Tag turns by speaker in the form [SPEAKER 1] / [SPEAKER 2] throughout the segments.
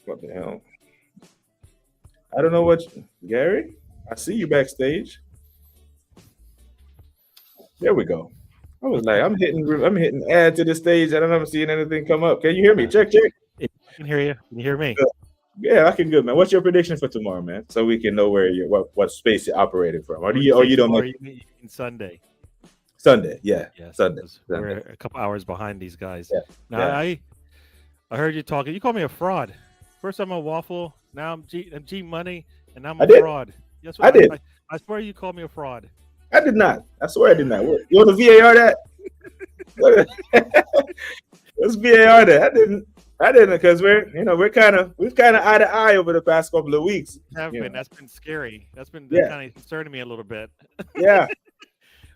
[SPEAKER 1] What the hell? I don't know Gary. I see you backstage. There we go. I was like, I'm hitting add to the stage. I don't know if I'm seeing anything come up. Can you hear me? Check, check.
[SPEAKER 2] I can hear you. Can you hear me?
[SPEAKER 1] Yeah, I can good, man. What's your prediction for tomorrow, man? So we can know where what space you're operating from. Or
[SPEAKER 2] When you say
[SPEAKER 1] you don't know
[SPEAKER 2] tomorrow, you mean Sunday?
[SPEAKER 1] Sunday? Yeah,
[SPEAKER 2] Yes,
[SPEAKER 1] Sunday.
[SPEAKER 2] 'cause we're
[SPEAKER 1] Sunday.
[SPEAKER 2] a couple hours behind these guys.
[SPEAKER 1] Yeah,
[SPEAKER 2] Now,
[SPEAKER 1] yeah.
[SPEAKER 2] I heard you talking. You called me a fraud. First I'm a waffle. Now I'm G Money, and now I'm
[SPEAKER 1] I
[SPEAKER 2] a
[SPEAKER 1] did.
[SPEAKER 2] fraud. Yes,
[SPEAKER 1] I did.
[SPEAKER 2] I swear you called me a fraud.
[SPEAKER 1] I did not. I swear I did not. You want to VAR that? Let's VAR that. I didn't. I didn't because we've kind of eye to eye over the past couple of weeks.
[SPEAKER 2] Have
[SPEAKER 1] You
[SPEAKER 2] been.
[SPEAKER 1] know.
[SPEAKER 2] That's been scary. That
[SPEAKER 1] Yeah.
[SPEAKER 2] kind of concerning me a little bit.
[SPEAKER 1] Yeah.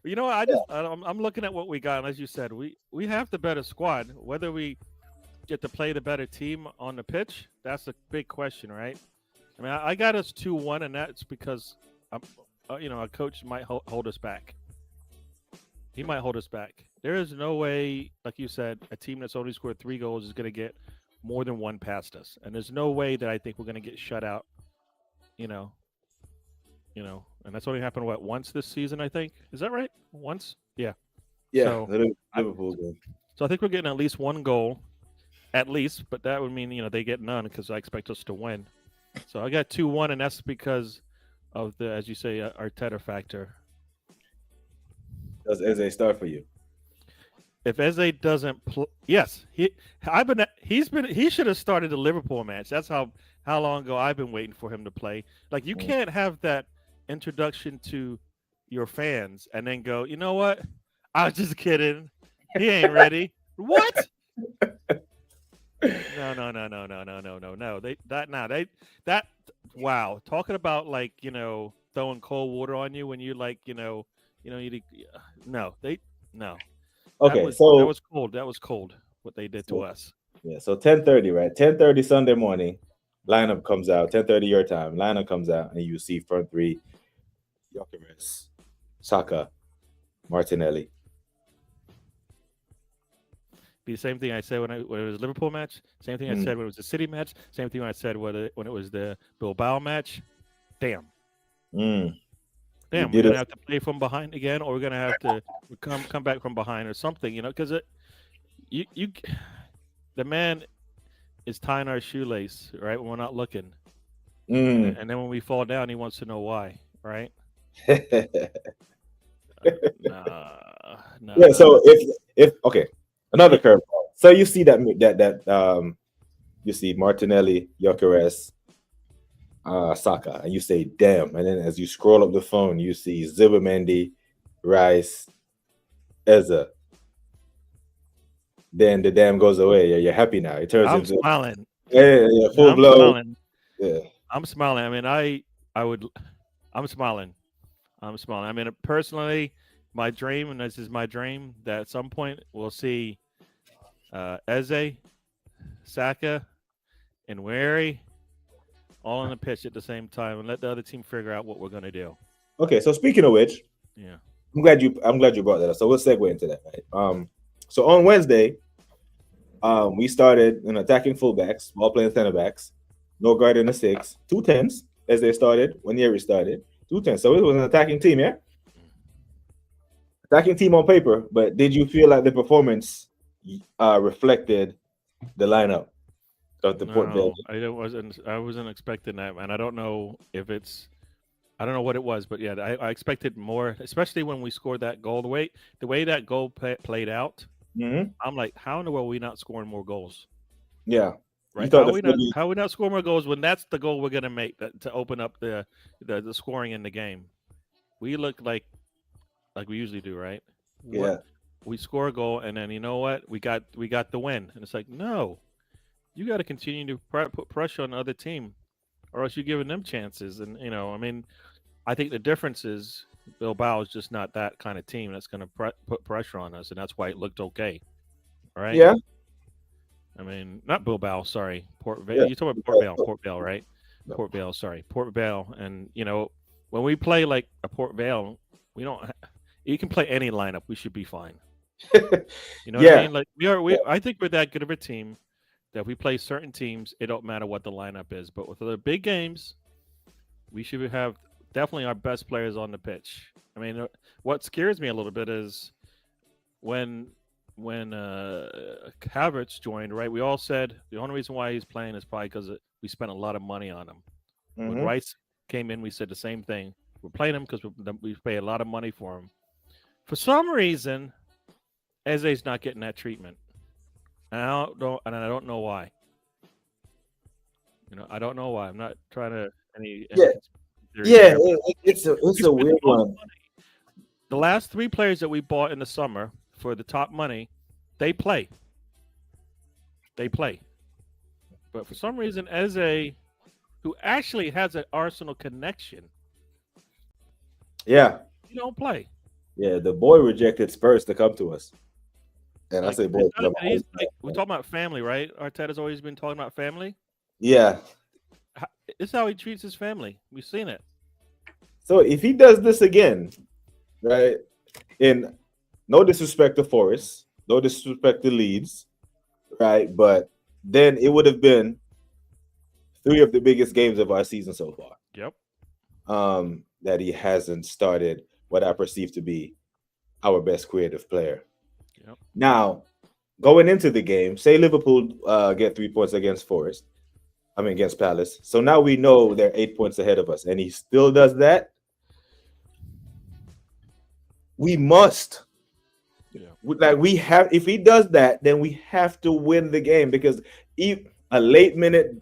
[SPEAKER 2] You know, I'm looking at what we got, and as you said, we have the better squad. Whether we get to play the better team on the pitch, that's a big question, right? I mean, I got us 2-1, and that's because a coach might hold us back. He might hold us back. There is no way, like you said, a team that's only scored 3 goals is going to get more than one past us, and there's no way that I think we're going to get shut out. You know, and that's only happened once this season, I think. Is that right? Once? Yeah.
[SPEAKER 1] Yeah.
[SPEAKER 2] So
[SPEAKER 1] Liverpool game.
[SPEAKER 2] So I think we're getting at least one goal, at least, but that would mean they get none because I expect us to win. So I got 2-1, and that's because of the, as you say, Arteta factor.
[SPEAKER 1] Does Eze start for you?
[SPEAKER 2] If Eze doesn't, yes, he should have started the Liverpool match. That's how long ago I've been waiting for him to play. Like you can't have that introduction to your fans and then go, you know what? I was just kidding. He ain't ready. What? No. Wow. Talking about throwing cold water on you when you no.
[SPEAKER 1] Okay,
[SPEAKER 2] that
[SPEAKER 1] so
[SPEAKER 2] was cold. That was cold what they did to us.
[SPEAKER 1] Yeah, so 10:30, right? 10:30 Sunday morning, lineup comes out. 10:30 your time, lineup comes out, and you see front three: Gyökeres, Saka, Martinelli.
[SPEAKER 2] Be the same thing I said when it was a Liverpool match. Same thing I said when it was a City match. Same thing I said when it was the Bilbao match. Damn.
[SPEAKER 1] Mm.
[SPEAKER 2] Damn, we're gonna have to play from behind again, or we're gonna have to come back from behind or something, because the man is tying our shoelace right when we're not looking, and then when we fall down, he wants to know why, right?
[SPEAKER 1] Yeah. So if okay, another curveball. So you see that you see Martinelli, Gyökeres, Saka, and you say damn, and then as you scroll up the phone, you see Zubimendi, Rice, Eze. Then the damn goes away. Yeah, you're happy now. It turns
[SPEAKER 2] I'm
[SPEAKER 1] into
[SPEAKER 2] smiling.
[SPEAKER 1] yeah, full
[SPEAKER 2] I'm
[SPEAKER 1] blow.
[SPEAKER 2] smiling.
[SPEAKER 1] Yeah,
[SPEAKER 2] I'm smiling. I mean, I'm smiling. I mean, personally, my dream, and this is my dream, that at some point we'll see Eze, Saka, and Wary all on the pitch at the same time, and let the other team figure out what we're going to do.
[SPEAKER 1] Okay, so speaking of which,
[SPEAKER 2] yeah,
[SPEAKER 1] I'm glad you brought that up. So we'll segue into that. Right? So on Wednesday, we started attacking fullbacks, while playing center backs, no guard in the 6, 2 10s as they started when Yeri started, 2 10s. So it was an attacking team, yeah. Attacking team on paper, but did you feel like the performance reflected the lineup of the Port Vale?
[SPEAKER 2] I wasn't expecting that, and I don't know if I don't know what it was, but yeah, I expected more, especially when we scored that goal. The way that goal played out, I'm like, how in the world are we not scoring more goals?
[SPEAKER 1] Yeah,
[SPEAKER 2] right. How are we not scoring more goals when that's the goal we're going to make to open up the scoring in the game? We look like we usually do, right?
[SPEAKER 1] Yeah.
[SPEAKER 2] We score a goal, and then you know what? We got the win, and it's like, no, you got to continue to put pressure on the other team, or else you're giving them chances. And I mean, I think the difference is Bilbao is just not that kind of team that's going to put pressure on us, and that's why it looked okay, right?
[SPEAKER 1] Yeah.
[SPEAKER 2] I mean, not Bilbao. Sorry, Port Vale. Yeah. You're talking about Port Vale. Port Vale, right? No. Port Vale. Sorry, Port Vale. And when we play like a Port Vale, we don't. You can play any lineup. We should be fine. What I mean? Like we are. I think we're that good of a team that if we play certain teams, it don't matter what the lineup is. But with the big games, we should have definitely our best players on the pitch. I mean, what scares me a little bit is when Havertz joined, right? We all said the only reason why he's playing is probably because we spent a lot of money on him. When
[SPEAKER 1] Mm-hmm.
[SPEAKER 2] Rice came in, we said the same thing. We're playing him because we pay a lot of money for him. For some reason, Eze's not getting that treatment, and I don't know why. I don't know why. I'm not trying to any
[SPEAKER 1] Yeah,
[SPEAKER 2] theories
[SPEAKER 1] yeah,
[SPEAKER 2] here, but
[SPEAKER 1] it's
[SPEAKER 2] we
[SPEAKER 1] a
[SPEAKER 2] spent the
[SPEAKER 1] weird
[SPEAKER 2] most
[SPEAKER 1] one.
[SPEAKER 2] money. The last three players that we bought in the summer for the top money, they play. They play. But for some reason, Eze, who actually has an Arsenal connection,
[SPEAKER 1] Yeah,
[SPEAKER 2] he don't play.
[SPEAKER 1] yeah. The boy rejected Spurs to come to us, and I
[SPEAKER 2] Like
[SPEAKER 1] say boy
[SPEAKER 2] it's
[SPEAKER 1] 'cause
[SPEAKER 2] not,
[SPEAKER 1] I'm
[SPEAKER 2] and
[SPEAKER 1] old.
[SPEAKER 2] he's like we're talking about family, right? Arteta's always been talking about family.
[SPEAKER 1] Yeah.
[SPEAKER 2] It's how he treats his family. We've seen it.
[SPEAKER 1] So if he does this again, right? In no disrespect to Forest, no disrespect to Leeds, right? But then it would have been three of the biggest games of our season so far.
[SPEAKER 2] Yep.
[SPEAKER 1] That he hasn't started what I perceive to be our best creative player.
[SPEAKER 2] Yep.
[SPEAKER 1] Now, going into the game, say Liverpool get 3 points against Forest. I mean against Palace. So now we know they're 8 points ahead of us, and he still does that. We must
[SPEAKER 2] Yeah.
[SPEAKER 1] like we have if he does that, then we have to win the game because a late minute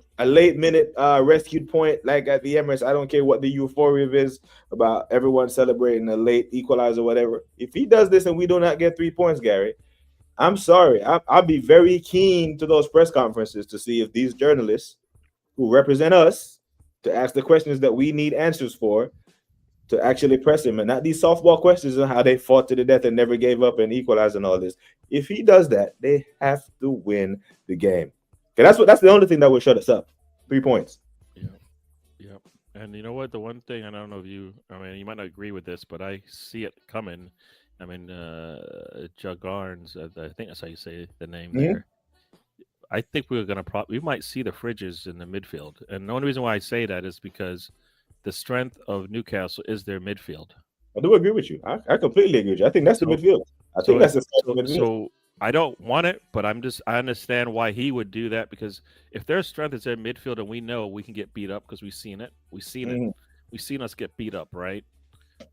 [SPEAKER 1] rescued point like at the Emirates. I don't care what the euphoria is about everyone celebrating a late equalizer or whatever. If he does this and we do not get 3 points, Gary, I'm sorry. I'll be very keen to those press conferences to see if these journalists who represent us to ask the questions that we need answers for to actually press him and not these softball questions on how they fought to the death and never gave up and equalized and all this. If he does that, they have to win the game. Okay, that's the only thing that will shut us up. 3 points.
[SPEAKER 2] Yeah. Yep. And you know what? The one thing I don't know if I mean, you might not agree with this, but I see it coming. I mean, Jagarns, I think that's how you say the name
[SPEAKER 1] Mm-hmm.
[SPEAKER 2] there. I think we're gonna we might see the fridges in the midfield, and the only reason why I say that is because the strength of Newcastle is their midfield.
[SPEAKER 1] I do agree with you. I completely agree with you. I think that's the
[SPEAKER 2] So,
[SPEAKER 1] midfield. I think
[SPEAKER 2] so,
[SPEAKER 1] that's the
[SPEAKER 2] so,
[SPEAKER 1] midfield.
[SPEAKER 2] so I don't want it, but I understand why he would do that because if their strength is their midfield, and we know we can get beat up because we've seen it,
[SPEAKER 1] Mm-hmm.
[SPEAKER 2] we've seen us get beat up, right?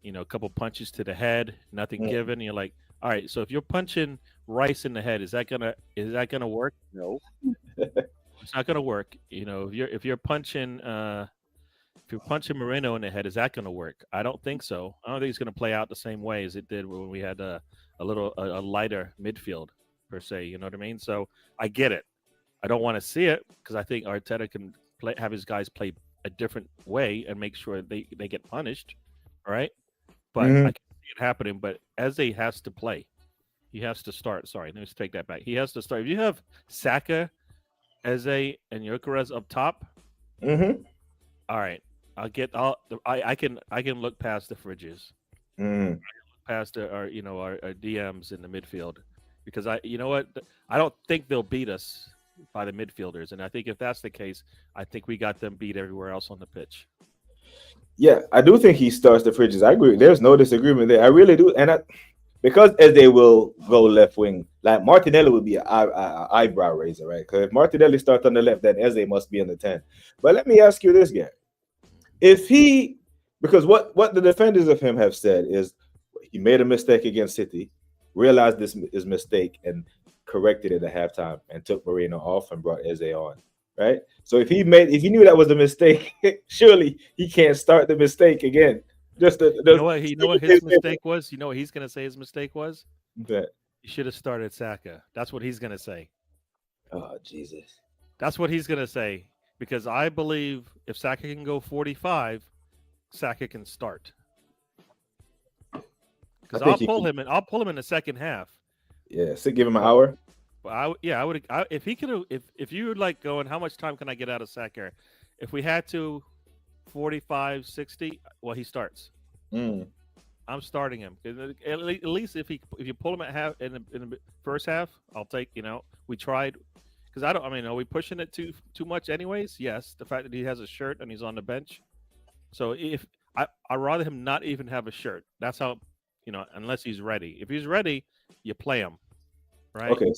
[SPEAKER 2] A couple punches to the head, nothing
[SPEAKER 1] Mm-hmm.
[SPEAKER 2] given. You're like, all right, so if you're punching Rice in the head, is that gonna work? No, it's not gonna work. If you're punching Moreno in the head, is that going to work? I don't think so. I don't think it's going to play out the same way as it did when we had a lighter midfield per se. You know what I mean? So I get it. I don't want to see it because I think Arteta can have his guys play a different way and make sure they get punished. All right, but
[SPEAKER 1] Mm-hmm.
[SPEAKER 2] I can see it happening. But Eze has to play. He has to start. Sorry, let me take that back. He has to start. If you have Saka, Eze, and Gyökeres up top,
[SPEAKER 1] Mm-hmm.
[SPEAKER 2] all right. I can look past the fridges,
[SPEAKER 1] Mm-hmm.
[SPEAKER 2] past our DMs in the midfield, because you know what, I don't think they'll beat us by the midfielders, and I think if that's the case, I think we got them beat everywhere else on the pitch.
[SPEAKER 1] Yeah, I do think he starts the fridges. I agree. There's no disagreement there. I really do. Because as they will go left wing, like Martinelli would be an eyebrow raiser, right? Because if Martinelli starts on the left, then Eze must be on the 10. But let me ask you this, guy. If he, because what the defenders of him have said is he made a mistake against City, realized this is mistake, and corrected it at halftime and took Moreno off and brought Eze on, right? So if he knew that was a mistake, surely he can't start the mistake again. Just
[SPEAKER 2] You know what his mistake was? You know what he's going to say his mistake was?
[SPEAKER 1] that.
[SPEAKER 2] He should have started Saka. That's what he's going to say.
[SPEAKER 1] Oh Jesus.
[SPEAKER 2] That's what he's going to say because I believe if Saka can go 45, Saka can start. Because I'll pull him in the second half.
[SPEAKER 1] Yeah, so give him an hour.
[SPEAKER 2] But I would if he could if you would like going, how much time can I get out of Saka? If we had to 45, 60, well, he starts. I'm starting him. At least if you pull him at half in the first half, I'll take. We tried because I don't. I mean, are we pushing it too much, anyways? Yes. The fact that he has a shirt and he's on the bench. So if I rather him not even have a shirt. That's how, unless he's ready. If he's ready, you play him, right?
[SPEAKER 1] Okay.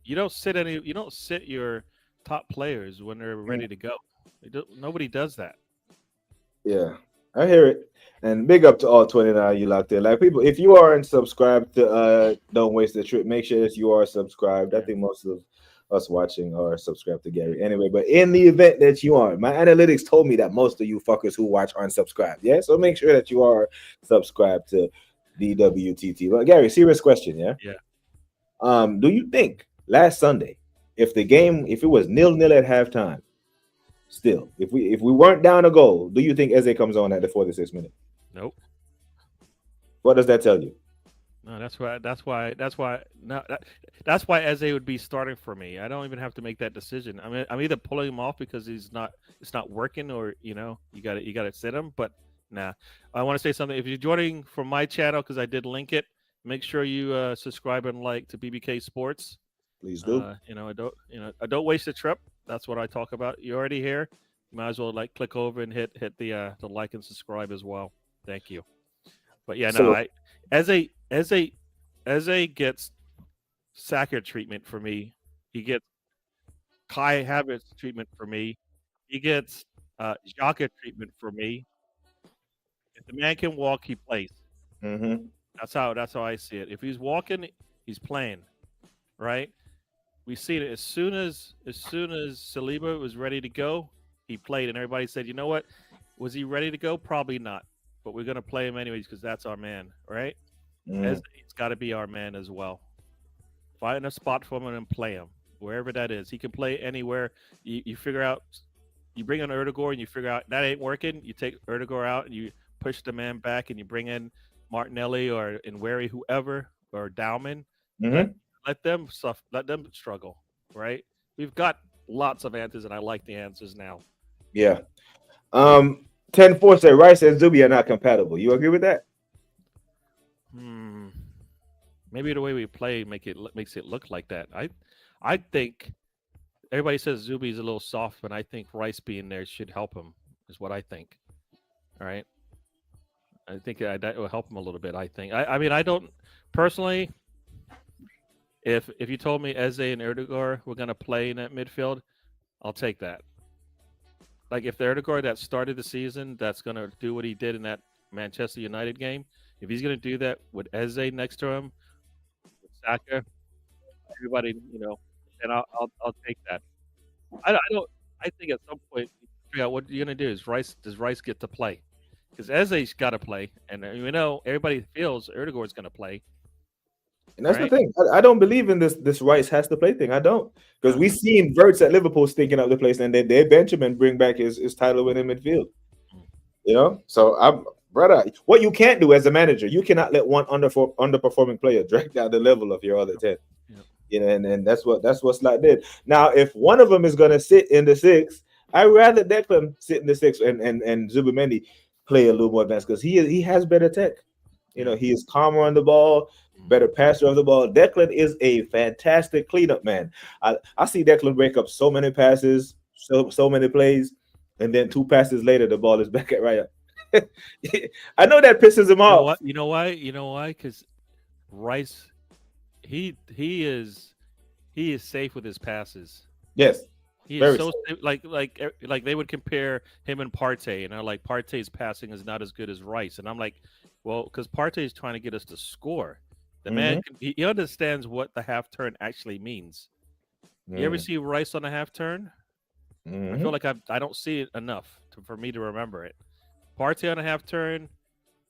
[SPEAKER 2] You don't sit you don't sit your top players when they're ready to go. Nobody does that.
[SPEAKER 1] Yeah, I hear it. And big up to all 29 you locked in. Like people, if you aren't subscribed to Don't Waste the Trip, make sure that you are subscribed. I
[SPEAKER 2] Yeah.
[SPEAKER 1] think most of us watching are subscribed to Gary anyway. But in the event that you aren't, my analytics told me that most of you fuckers who watch aren't subscribed. Yeah, so make sure that you are subscribed to DWTT. But Gary, serious question, yeah.
[SPEAKER 2] Yeah.
[SPEAKER 1] Do you think last Sunday, if it was 0-0 at halftime, still, if we weren't down a goal, do you think Eze comes on at the 46th minute?
[SPEAKER 2] Nope.
[SPEAKER 1] What does that tell you?
[SPEAKER 2] No, that's why. No, that's why Eze would be starting for me. I don't even have to make that decision. I mean, I'm either pulling him off because it's not working, or you got to sit him. But nah, I want to say something. If you're joining from my channel, because I did link it, make sure you subscribe and like to BBK Sports.
[SPEAKER 1] Please do.
[SPEAKER 2] I don't waste a trip. That's what I talk about. You're already here. You might as well click over and hit the like and subscribe as well. Thank you. But yeah,
[SPEAKER 1] So,
[SPEAKER 2] Eze gets Saka treatment for me. He gets Kai Havertz treatment for me. He gets Xhaka treatment for me. If the man can walk, he plays.
[SPEAKER 1] mhm.
[SPEAKER 2] That's how I see it. If he's walking, he's playing. Right? We seen it as soon as Saliba was ready to go, he played, and everybody said, "You know what? Was he ready to go? Probably not, but we're gonna play him anyways because that's our man, right?"
[SPEAKER 1] Mhm.
[SPEAKER 2] He's got to be our man as well. Find a spot for him and play him wherever that is. He can play anywhere. You figure out, you bring in Erdegaard and you figure out that ain't working. You take Erdegaard out and you push the man back and you bring in Martinelli or Nweri, whoever, or Dowman. Let
[SPEAKER 1] Mhm.
[SPEAKER 2] let them let them struggle, right? We've got lots of answers, and I like the answers now.
[SPEAKER 1] Yeah. 10-4 said Rice and Zubi are not compatible. You agree with that?
[SPEAKER 2] Maybe the way we play makes it look like that. I think everybody says Zubi's a little soft, but I think Rice being there should help him. Is what I think. All right. I think that will help him a little bit. I think. I mean, I don't personally. If you told me Eze and Erdegaard were going to play in that midfield, I'll take that. Like if the Erdegaard that started the season, that's going to do what he did in that Manchester United game. If he's going to do that with Eze next to him, with Saka, everybody, and I'll take that. I don't. I think at some point, figure out what you're going to do. Does Rice get to play? Because Eze's got to play, and everybody feels Erdegaard's going to play.
[SPEAKER 1] And that's
[SPEAKER 2] right?
[SPEAKER 1] the thing. I don't believe in this Rice has to play thing. I don't. Because we seen Verts at Liverpool stinking up the place, and they Benjamin bring back his title winning midfield. So I'm brother. What you can't do as a manager, you cannot let one underperforming player drag down the level of your other 10. And that's what Slot did. Now, if one of them is gonna sit in the six, I'd rather Declan sit in the six and Zubimendi play a little more advanced because he has better tech. He is calmer on the ball, better passer of the ball. Declan is a fantastic cleanup man. I see Declan break up so many passes, so many plays, and then 2 passes later, the ball is back at Raya. I know that pisses him off.
[SPEAKER 2] You know why? Because Rice, he is safe with his passes.
[SPEAKER 1] Yes.
[SPEAKER 2] He is so like they would compare him and Partey, and they're like Partey's passing is not as good as Rice, and I'm like, well, because Partey is trying to get us to score. The man, he understands what the half turn actually means. You ever see Rice on a half turn? I feel like I don't see it enough for me to remember it. Partey on a half turn,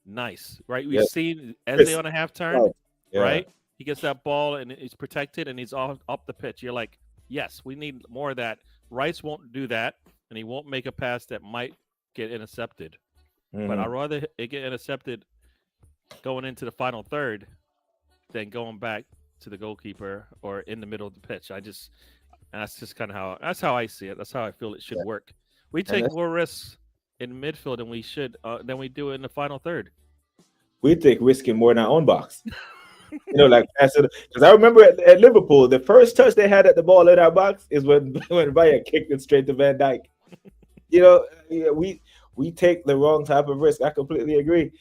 [SPEAKER 2] nice, right? We've seen Eze on a half turn, right? He gets that ball and he's protected and he's up the pitch. You're like, yes, we need more of that. Rice won't do that, and he won't make a pass that might get intercepted. But I'd rather it get intercepted going into the final third than going back to the goalkeeper or in the middle of the pitch. That's just kind of how I see it. That's how I feel it should work. We take more risks in midfield than we do in the final third.
[SPEAKER 1] We take risking more in our own box. Like pass it. Because I remember at Liverpool, the first touch they had at the ball in our box is when when Raya kicked it straight to Van Dijk. Yeah, we take the wrong type of risk. I completely agree.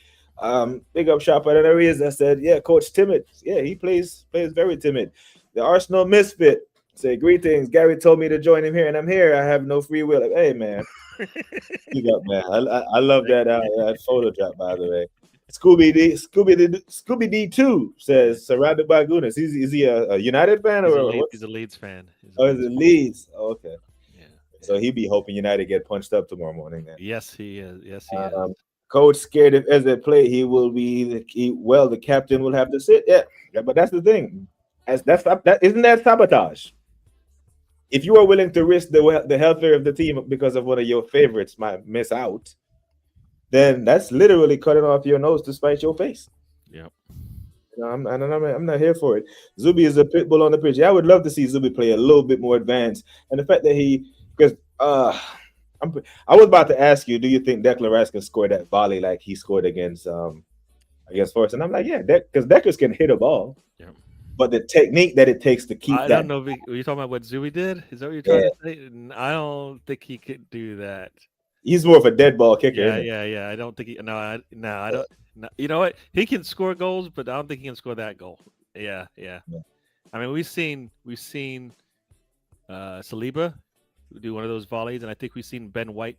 [SPEAKER 1] Big up shot at areas that said, yeah, coach timid. Yeah, he plays very timid. The Arsenal misfit say greetings. Gary told me to join him here, and I'm here. I have no free will. Like, hey man, big up man. I love that photo drop by the way. Scooby D two says surrounded by goodness. Is he a United fan or what?
[SPEAKER 2] He's a Leeds fan. He's a
[SPEAKER 1] Oh, is it Leeds? Oh, okay.
[SPEAKER 2] Yeah.
[SPEAKER 1] So he'd be hoping United get punched up tomorrow morning. Then.
[SPEAKER 2] Yes, he is. Yes, he is.
[SPEAKER 1] Coach scared if as they play, he will be the captain will have to sit. Yeah, but that's the thing. That isn't that sabotage. If you are willing to risk the welfare of the team because of one of your favorites might miss out, then that's literally cutting off your nose to spite your face.
[SPEAKER 2] Yep.
[SPEAKER 1] I'm not here for it. Zubi is a pit bull on the pitch. Yeah, I would love to see Zubi play a little bit more advanced, and the fact that because I was about to ask you, do you think Declan Rice can score that volley like he scored against Forest? And I'm like, yeah, because Deckers can hit a ball, but the technique that it takes to keep
[SPEAKER 2] I don't know. Are you talking about what Zooey did? Is that what you're trying to say? I don't think he could do that.
[SPEAKER 1] He's more of a dead ball kicker.
[SPEAKER 2] Yeah. I don't think he. No, I don't. No, you know what? He can score goals, but I don't think he can score that goal. Yeah. I mean, we've seen Saliba do one of those volleys, and I think we've seen Ben White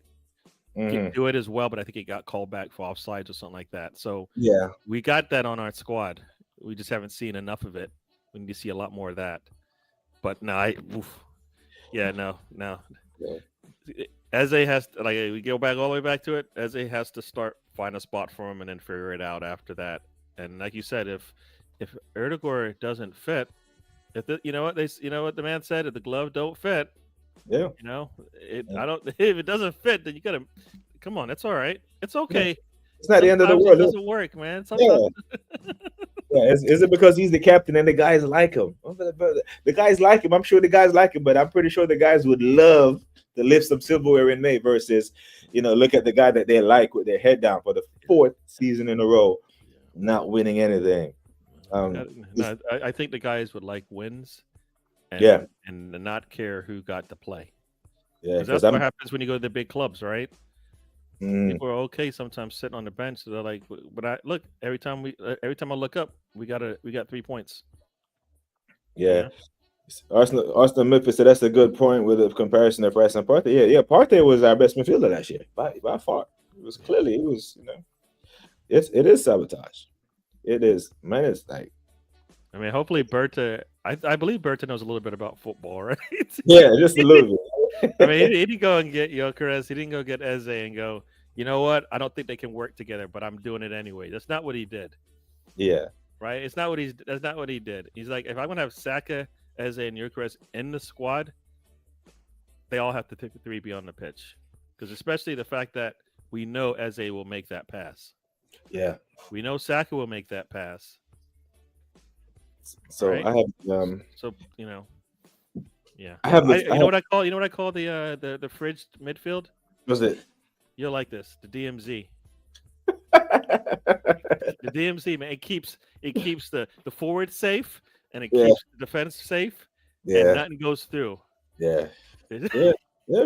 [SPEAKER 2] do it as well, but I think he got called back for offsides or something like that. So
[SPEAKER 1] yeah, we
[SPEAKER 2] got that on our squad. We just haven't seen enough of it. We need to see a lot more of that. But no, no. Eze has to, like, we go back all the way back to it. Eze has to find a spot for him and then figure it out after that. And like you said, if Erdegaard doesn't fit, you know what the man said, if the glove don't fit,
[SPEAKER 1] yeah,
[SPEAKER 2] I don't. If it doesn't fit, then you gotta come on. It's all right. It's okay.
[SPEAKER 1] Yeah. It's not the end of the world.
[SPEAKER 2] It doesn't work, man.
[SPEAKER 1] Sometimes... Yeah. Is it because he's the captain and the guys like him? The guys like him. I'm sure the guys like him, but I'm pretty sure the guys would love to lift some silverware in May versus, look at the guy that they like with their head down for the 4th season in a row, not winning anything.
[SPEAKER 2] I think the guys would like wins. And not care who got to play. Yeah, that's what happens when you go to the big clubs, right? People are okay sometimes sitting on the bench. So they're like, but every time I look up, we got 3 points.
[SPEAKER 1] Yeah. Arsenal Memphis said that's a good point with the comparison of Rice and Partey. Yeah, Partey was our best midfielder last year by far. It was it is sabotage. It is, man. It's like,
[SPEAKER 2] I mean, hopefully Berta. I believe Berta knows a little bit about football, right?
[SPEAKER 1] Yeah, just a little
[SPEAKER 2] bit. I mean, he didn't go and get Gyökeres. He didn't go get Eze and go, you know what? I don't think they can work together, but I'm doing it anyway. That's not what he did.
[SPEAKER 1] Yeah.
[SPEAKER 2] Right? That's not what he did. He's like, if I'm going to have Saka, Eze, and Gyökeres in the squad, they all have to take the 3 be on the pitch. Because especially the fact that we know Eze will make that pass.
[SPEAKER 1] Yeah.
[SPEAKER 2] We know Saka will make that pass.
[SPEAKER 1] So right? I have
[SPEAKER 2] yeah.
[SPEAKER 1] I have
[SPEAKER 2] you know what I call the fridge midfield?
[SPEAKER 1] What's it?
[SPEAKER 2] You'll like this. The DMZ. The DMZ, man, it keeps the forward safe and it keeps the defense safe.
[SPEAKER 1] Yeah.
[SPEAKER 2] And nothing goes through.
[SPEAKER 1] Yeah. Yeah,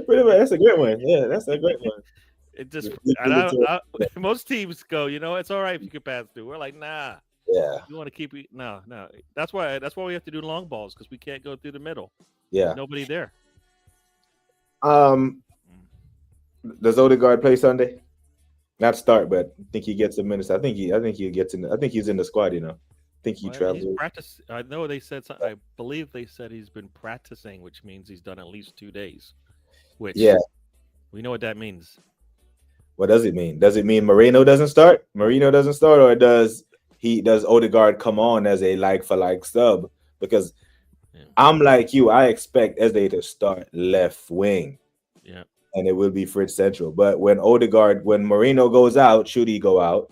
[SPEAKER 1] pretty much. That's a great one. Yeah, that's a great one.
[SPEAKER 2] It just most teams go, it's all right if you can pass through. We're like, nah.
[SPEAKER 1] Yeah,
[SPEAKER 2] you want to keep it. No. That's why we have to do long balls because we can't go through the middle.
[SPEAKER 1] Yeah,
[SPEAKER 2] there's nobody there.
[SPEAKER 1] Does Odegaard play Sunday? Not start, but I think he gets the minutes. I think he gets in. I think he's in the squad. I think he travels.
[SPEAKER 2] Practice. I know they said something. I believe they said he's been practicing, which means he's done at least 2 days. Which we know what that means.
[SPEAKER 1] What does it mean? Does it mean Moreno doesn't start? Or does Odegaard come on as a like-for-like sub? Because I'm like you, I expect Eze to start left wing.
[SPEAKER 2] Yeah.
[SPEAKER 1] And it will be Fridge central. But when Moreno goes out, should he go out,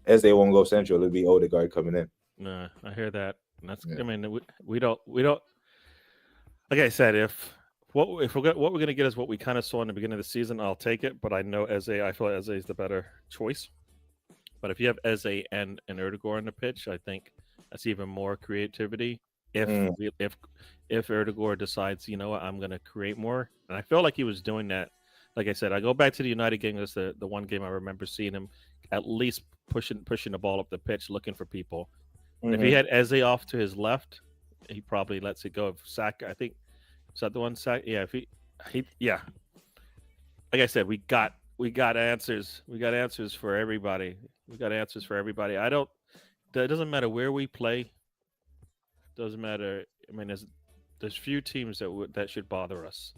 [SPEAKER 1] Eze won't go central. It'll be Odegaard coming in.
[SPEAKER 2] No, I hear that. That's. I mean, we don't. Like I said, what we're going to get is what we kind of saw in the beginning of the season. I'll take it, but I know Eze. I feel Eze is the better choice. But if you have Eze and Erdegaard on the pitch, I think That's even more creativity. If
[SPEAKER 1] Mm,
[SPEAKER 2] we, if Erdogan decides, you know what, I'm gonna create more, and I feel like he was doing that. Like I said, I go back to the United game. That's the one game I remember seeing him at least pushing the ball up the pitch, looking for people. And if he
[SPEAKER 1] hmm
[SPEAKER 2] had Eze off to his left, he probably lets it go. If Saka, I think, is that the one Saka? Yeah, if yeah. Like I said, we got answers. We got answers for everybody. We got answers for everybody. I don't. It doesn't matter where we play. Doesn't matter. I mean, there's few teams that should bother us,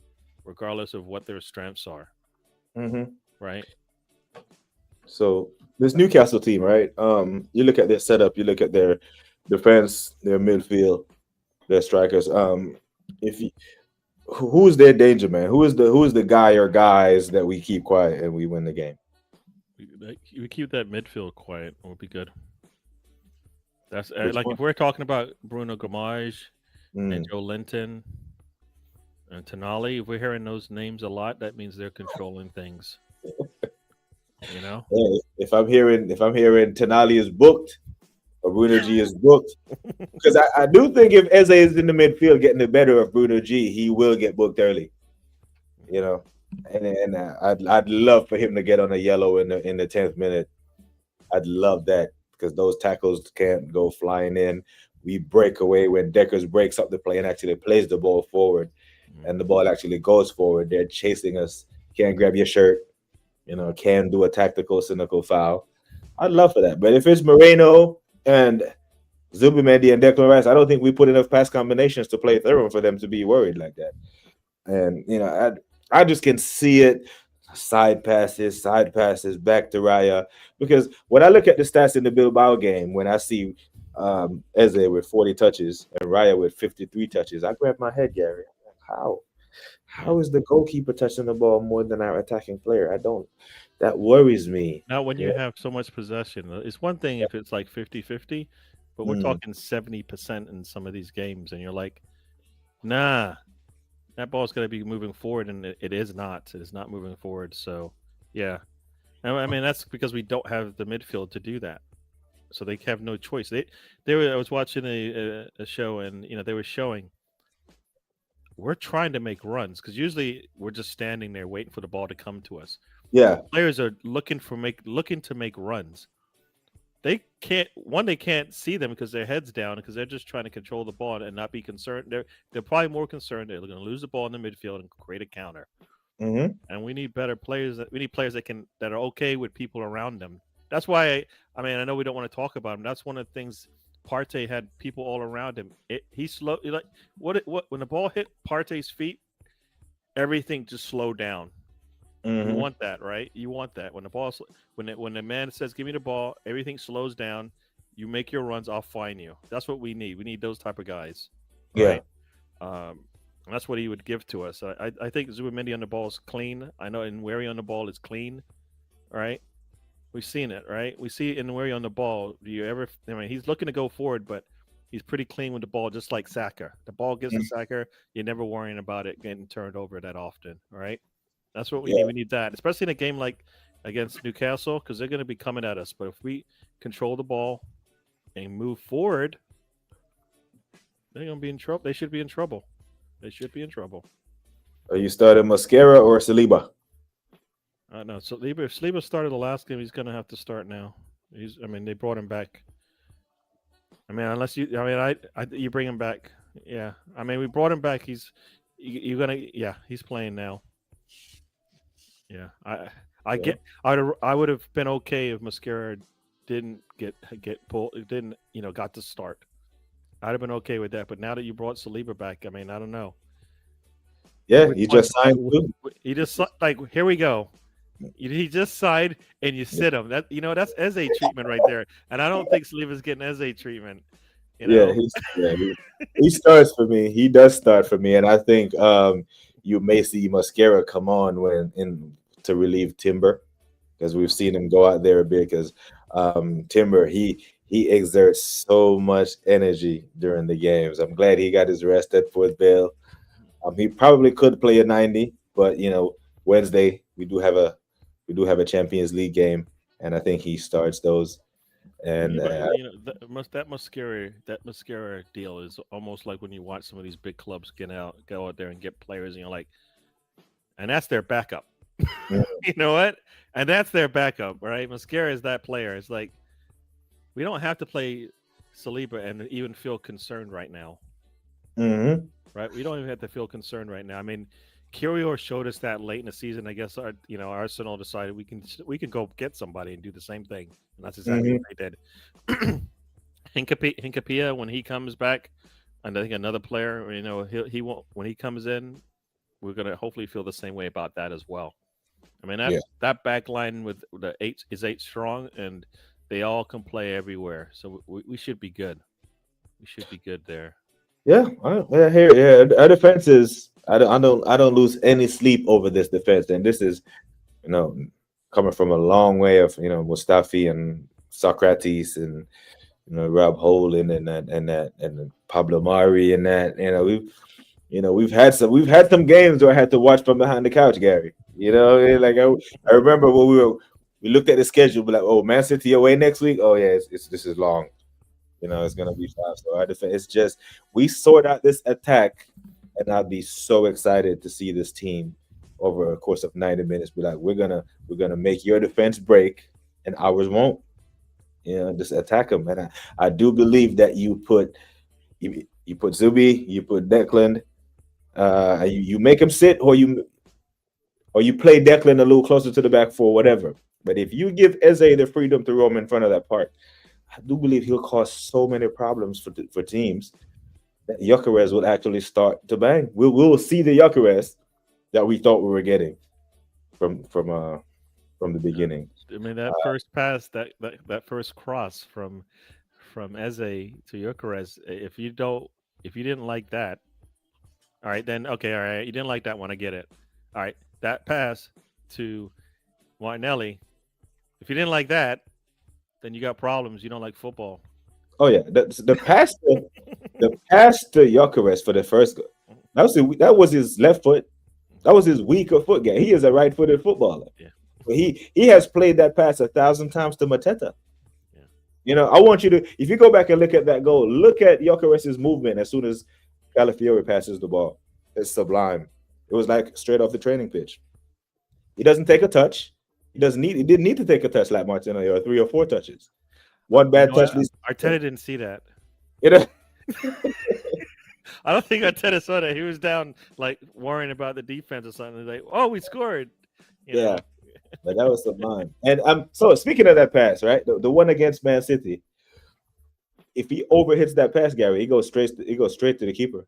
[SPEAKER 2] regardless of what their strengths are.
[SPEAKER 1] hmm
[SPEAKER 2] Right?
[SPEAKER 1] So this Newcastle team, right? You look at their setup, you look at their defense, their midfield, their strikers. If you, who's their danger man? Who is the guy or guys that we keep quiet and we win the game?
[SPEAKER 2] We keep that midfield quiet. It would be good. That's
[SPEAKER 1] Which
[SPEAKER 2] like
[SPEAKER 1] one?
[SPEAKER 2] if we're talking about Bruno Gamage and
[SPEAKER 1] Mm.
[SPEAKER 2] Joe Linton and Tonali. If we're hearing those names a lot, that means they're controlling things. You know.
[SPEAKER 1] Yeah, if I'm hearing Tenali is booked or Bruno G is booked, because I do think if Eze is in the midfield getting the better of Bruno G, he will get booked early. You know, and I'd love for him to get on a yellow in the 10th minute. I'd love that because those tackles can't go flying in. We break away when Deckers breaks up the play and actually plays the ball forward, and the
[SPEAKER 2] Mhm.
[SPEAKER 1] ball actually goes forward. They're chasing us. Can't grab your shirt. Can do a tactical, cynical foul. I'd love for that. But if it's Moreno and Zubimendi and Declan Rice, I don't think we put enough pass combinations to play through for them to be worried like that. And I just can see it. Side passes back to Raya. Because when I look at the stats in the Bilbao game, when I see Eze with 40 touches and Raya with 53 touches, I grab my head, Gary. How?
[SPEAKER 2] Yeah.
[SPEAKER 1] How is the goalkeeper touching the ball more than our attacking player? I don't. That worries me.
[SPEAKER 2] Now, when you
[SPEAKER 1] Yeah.
[SPEAKER 2] have so much possession, it's one thing if it's like 50-50, but we're
[SPEAKER 1] Mm,
[SPEAKER 2] talking 70% in some of these games, and you're like, nah, that ball's going to be moving forward, and it is not. It is not moving forward. So, yeah. I mean, that's because we don't have the midfield to do that. So they have no choice. I was watching a show, and they were showing we're trying to make runs because usually we're just standing there waiting for the ball to come to us.
[SPEAKER 1] yeah.
[SPEAKER 2] Players are looking to make runs. They can't they can't see them because their heads down because they're just trying to control the ball and not be concerned. They're probably more concerned they're going to lose the ball in the midfield and create a counter.
[SPEAKER 1] Hmm.
[SPEAKER 2] And we need better players. We need players that are okay with people around them. That's why I mean I know we don't want to talk about him. That's one of the things. Partey had people all around him. He slow like what when the ball hit Partey's feet, everything just slowed down. You
[SPEAKER 1] Hmm.
[SPEAKER 2] want that, right? You want that when the ball when the man says give me the ball, everything slows down. You make your runs. I'll find you. That's what we need. We need those type of guys,
[SPEAKER 1] Yeah.
[SPEAKER 2] right? And that's what he would give to us. I think Zubamendi on the ball is clean. I know Nweri on the ball is clean, right? We've seen it, right? We see Nweri on the ball. Do you ever? I mean, he's looking to go forward, but he's pretty clean with the ball, just like Saka. The ball gets to Saka. You're never worrying about it getting turned over that often, all right? That's what we need.
[SPEAKER 1] Yeah.
[SPEAKER 2] We need that, especially in a game like against Newcastle, because they're going to be coming at us. But if we control the ball and move forward, they're going to be in trouble. They should be in trouble. They should be in trouble.
[SPEAKER 1] Are you starting Mascara or Saliba?
[SPEAKER 2] I know. So if Saliba started the last game, he's going to have to start now. I mean, they brought him back. I mean, unless you, I mean, you bring him back. Yeah. I mean, we brought him back. You're gonna, yeah, he's playing now. Yeah.
[SPEAKER 1] Yeah.
[SPEAKER 2] I would have been okay if Mascara didn't get pulled. It didn't, got to start. I'd have been okay with that. But now that you brought Saliba back, I mean, I don't know.
[SPEAKER 1] Yeah.
[SPEAKER 2] Which
[SPEAKER 1] You
[SPEAKER 2] one?
[SPEAKER 1] just signed too.
[SPEAKER 2] He just like here we go. He just signed and you sit him. That's Eze treatment right there. And I don't think Saliba's getting Eze treatment. You
[SPEAKER 1] Yeah.
[SPEAKER 2] know.
[SPEAKER 1] He starts for me. He does start for me, and I think you may see Mascara come on when in to relieve Timber because we've seen him go out there a bit because Timber he exerts so much energy during the games. I'm glad he got his rest at Fort Bell. He probably could play a 90, but Wednesday we do have a Champions League game, and I think he starts those. And
[SPEAKER 2] But that mascara deal is almost like when you watch some of these big clubs go out there and get players, and you're like, and that's their backup. You know what? And that's their backup, right? Mascara is that player. It's like we don't have to play Saliba and even feel concerned right now,
[SPEAKER 1] mhm.
[SPEAKER 2] right? We don't even have to feel concerned right now. I mean, Curio showed us that late in the season. I guess Arsenal decided we can go get somebody and do the same thing, and that's exactly what
[SPEAKER 1] Mhm.
[SPEAKER 2] they did. Hinkapia when he comes back, and I think another player, he won't when he comes in. We're gonna hopefully feel the same way about that as well. I mean
[SPEAKER 1] Yeah.
[SPEAKER 2] that back line with the eight strong, and they all can play everywhere, so we should be good. We should be good there.
[SPEAKER 1] Yeah, yeah, here, yeah. Our defense is. I don't lose any sleep over this defense, and this is, you know, coming from a long way of Mustafi and Socrates and Rob Holding and Pablo Mari and that. We've had some games where I had to watch from behind the couch, Gary. Like I remember when we looked at the schedule, but like, oh, Man City away next week. Oh yeah, it's this is long. It's gonna be five. So our defense, it's just we sort out this attack, and I'd be so excited to see this team over a course of 90 minutes. Be like, we're gonna make your defense break, and ours won't. Just attack them. And I do believe that you put Zubi, you put Declan, you make him sit, or you play Declan a little closer to the back for whatever. But if you give Eze the freedom to roam in front of that part, I do believe he'll cause so many problems for teams that Gyökeres will actually start to bang. We will see the Gyökeres that we thought we were getting from the
[SPEAKER 2] Uh,
[SPEAKER 1] beginning.
[SPEAKER 2] I mean that first pass, that first cross from Eze to Gyökeres. If you didn't like that, all right, then okay, all right, you didn't like that one. I get it. All right, that pass to Martinelli. If you didn't like that, then you got problems. You don't like football.
[SPEAKER 1] Oh yeah, the pass to Gyökeres for the first goal. That was his left foot. That was his weaker foot game. He is a right-footed footballer.
[SPEAKER 2] Yeah,
[SPEAKER 1] But he has played that pass 1,000 times to Mateta.
[SPEAKER 2] yeah.
[SPEAKER 1] I want you to, if you go back and look at that goal, look at Gyökeres' movement as soon as Calafiori passes the ball. It's sublime. It was like straight off the training pitch. He doesn't take a touch. He didn't need to take a touch like Martinelli or three or four touches. One
[SPEAKER 2] You
[SPEAKER 1] bad
[SPEAKER 2] know what?
[SPEAKER 1] touch leads.
[SPEAKER 2] Arteta didn't see that.
[SPEAKER 1] You know,
[SPEAKER 2] I don't think Arteta saw that. He was down like worrying about the defense or something. Like, oh, we scored. You
[SPEAKER 1] yeah,
[SPEAKER 2] know.
[SPEAKER 1] but that was sublime. And so speaking of that pass, right? The one against Man City, if he overhits that pass, Gary, he goes straight to the keeper,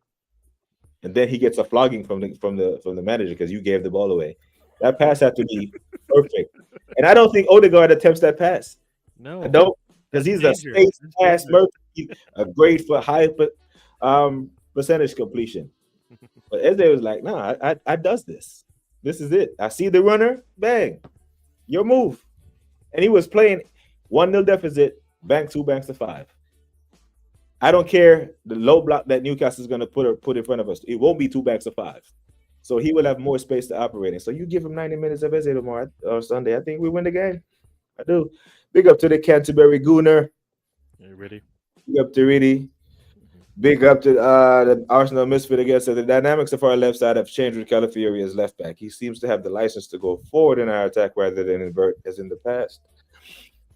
[SPEAKER 1] and then he gets a flogging from the manager because you gave the ball away. That pass had to be perfect, and I don't think Odegaard attempts that pass. I
[SPEAKER 2] No,
[SPEAKER 1] don't, because
[SPEAKER 2] that's
[SPEAKER 1] he's a
[SPEAKER 2] dangerous.
[SPEAKER 1] space
[SPEAKER 2] That's
[SPEAKER 1] pass
[SPEAKER 2] dangerous.
[SPEAKER 1] merchant, a great for high percentage completion. But Eze was like, "No, I does this. This is it. I see the runner, bang, your move." And he was playing 1-0 deficit, bank two banks to five. I don't care the low block that Newcastle is going to put in front of us. It won't be two banks of five. So he will have more space to operate in. So you give him 90 minutes of Eze tomorrow or Sunday. I think we win the game. I do. Big up to the Canterbury Gooner.
[SPEAKER 2] You ready?
[SPEAKER 1] Big up to Reedy.
[SPEAKER 2] Mhm.
[SPEAKER 1] Big up to the Arsenal misfit again. So the dynamics of our left side have changed with Calafiori as left back. He seems to have the license to go forward in our attack rather than invert as in the past.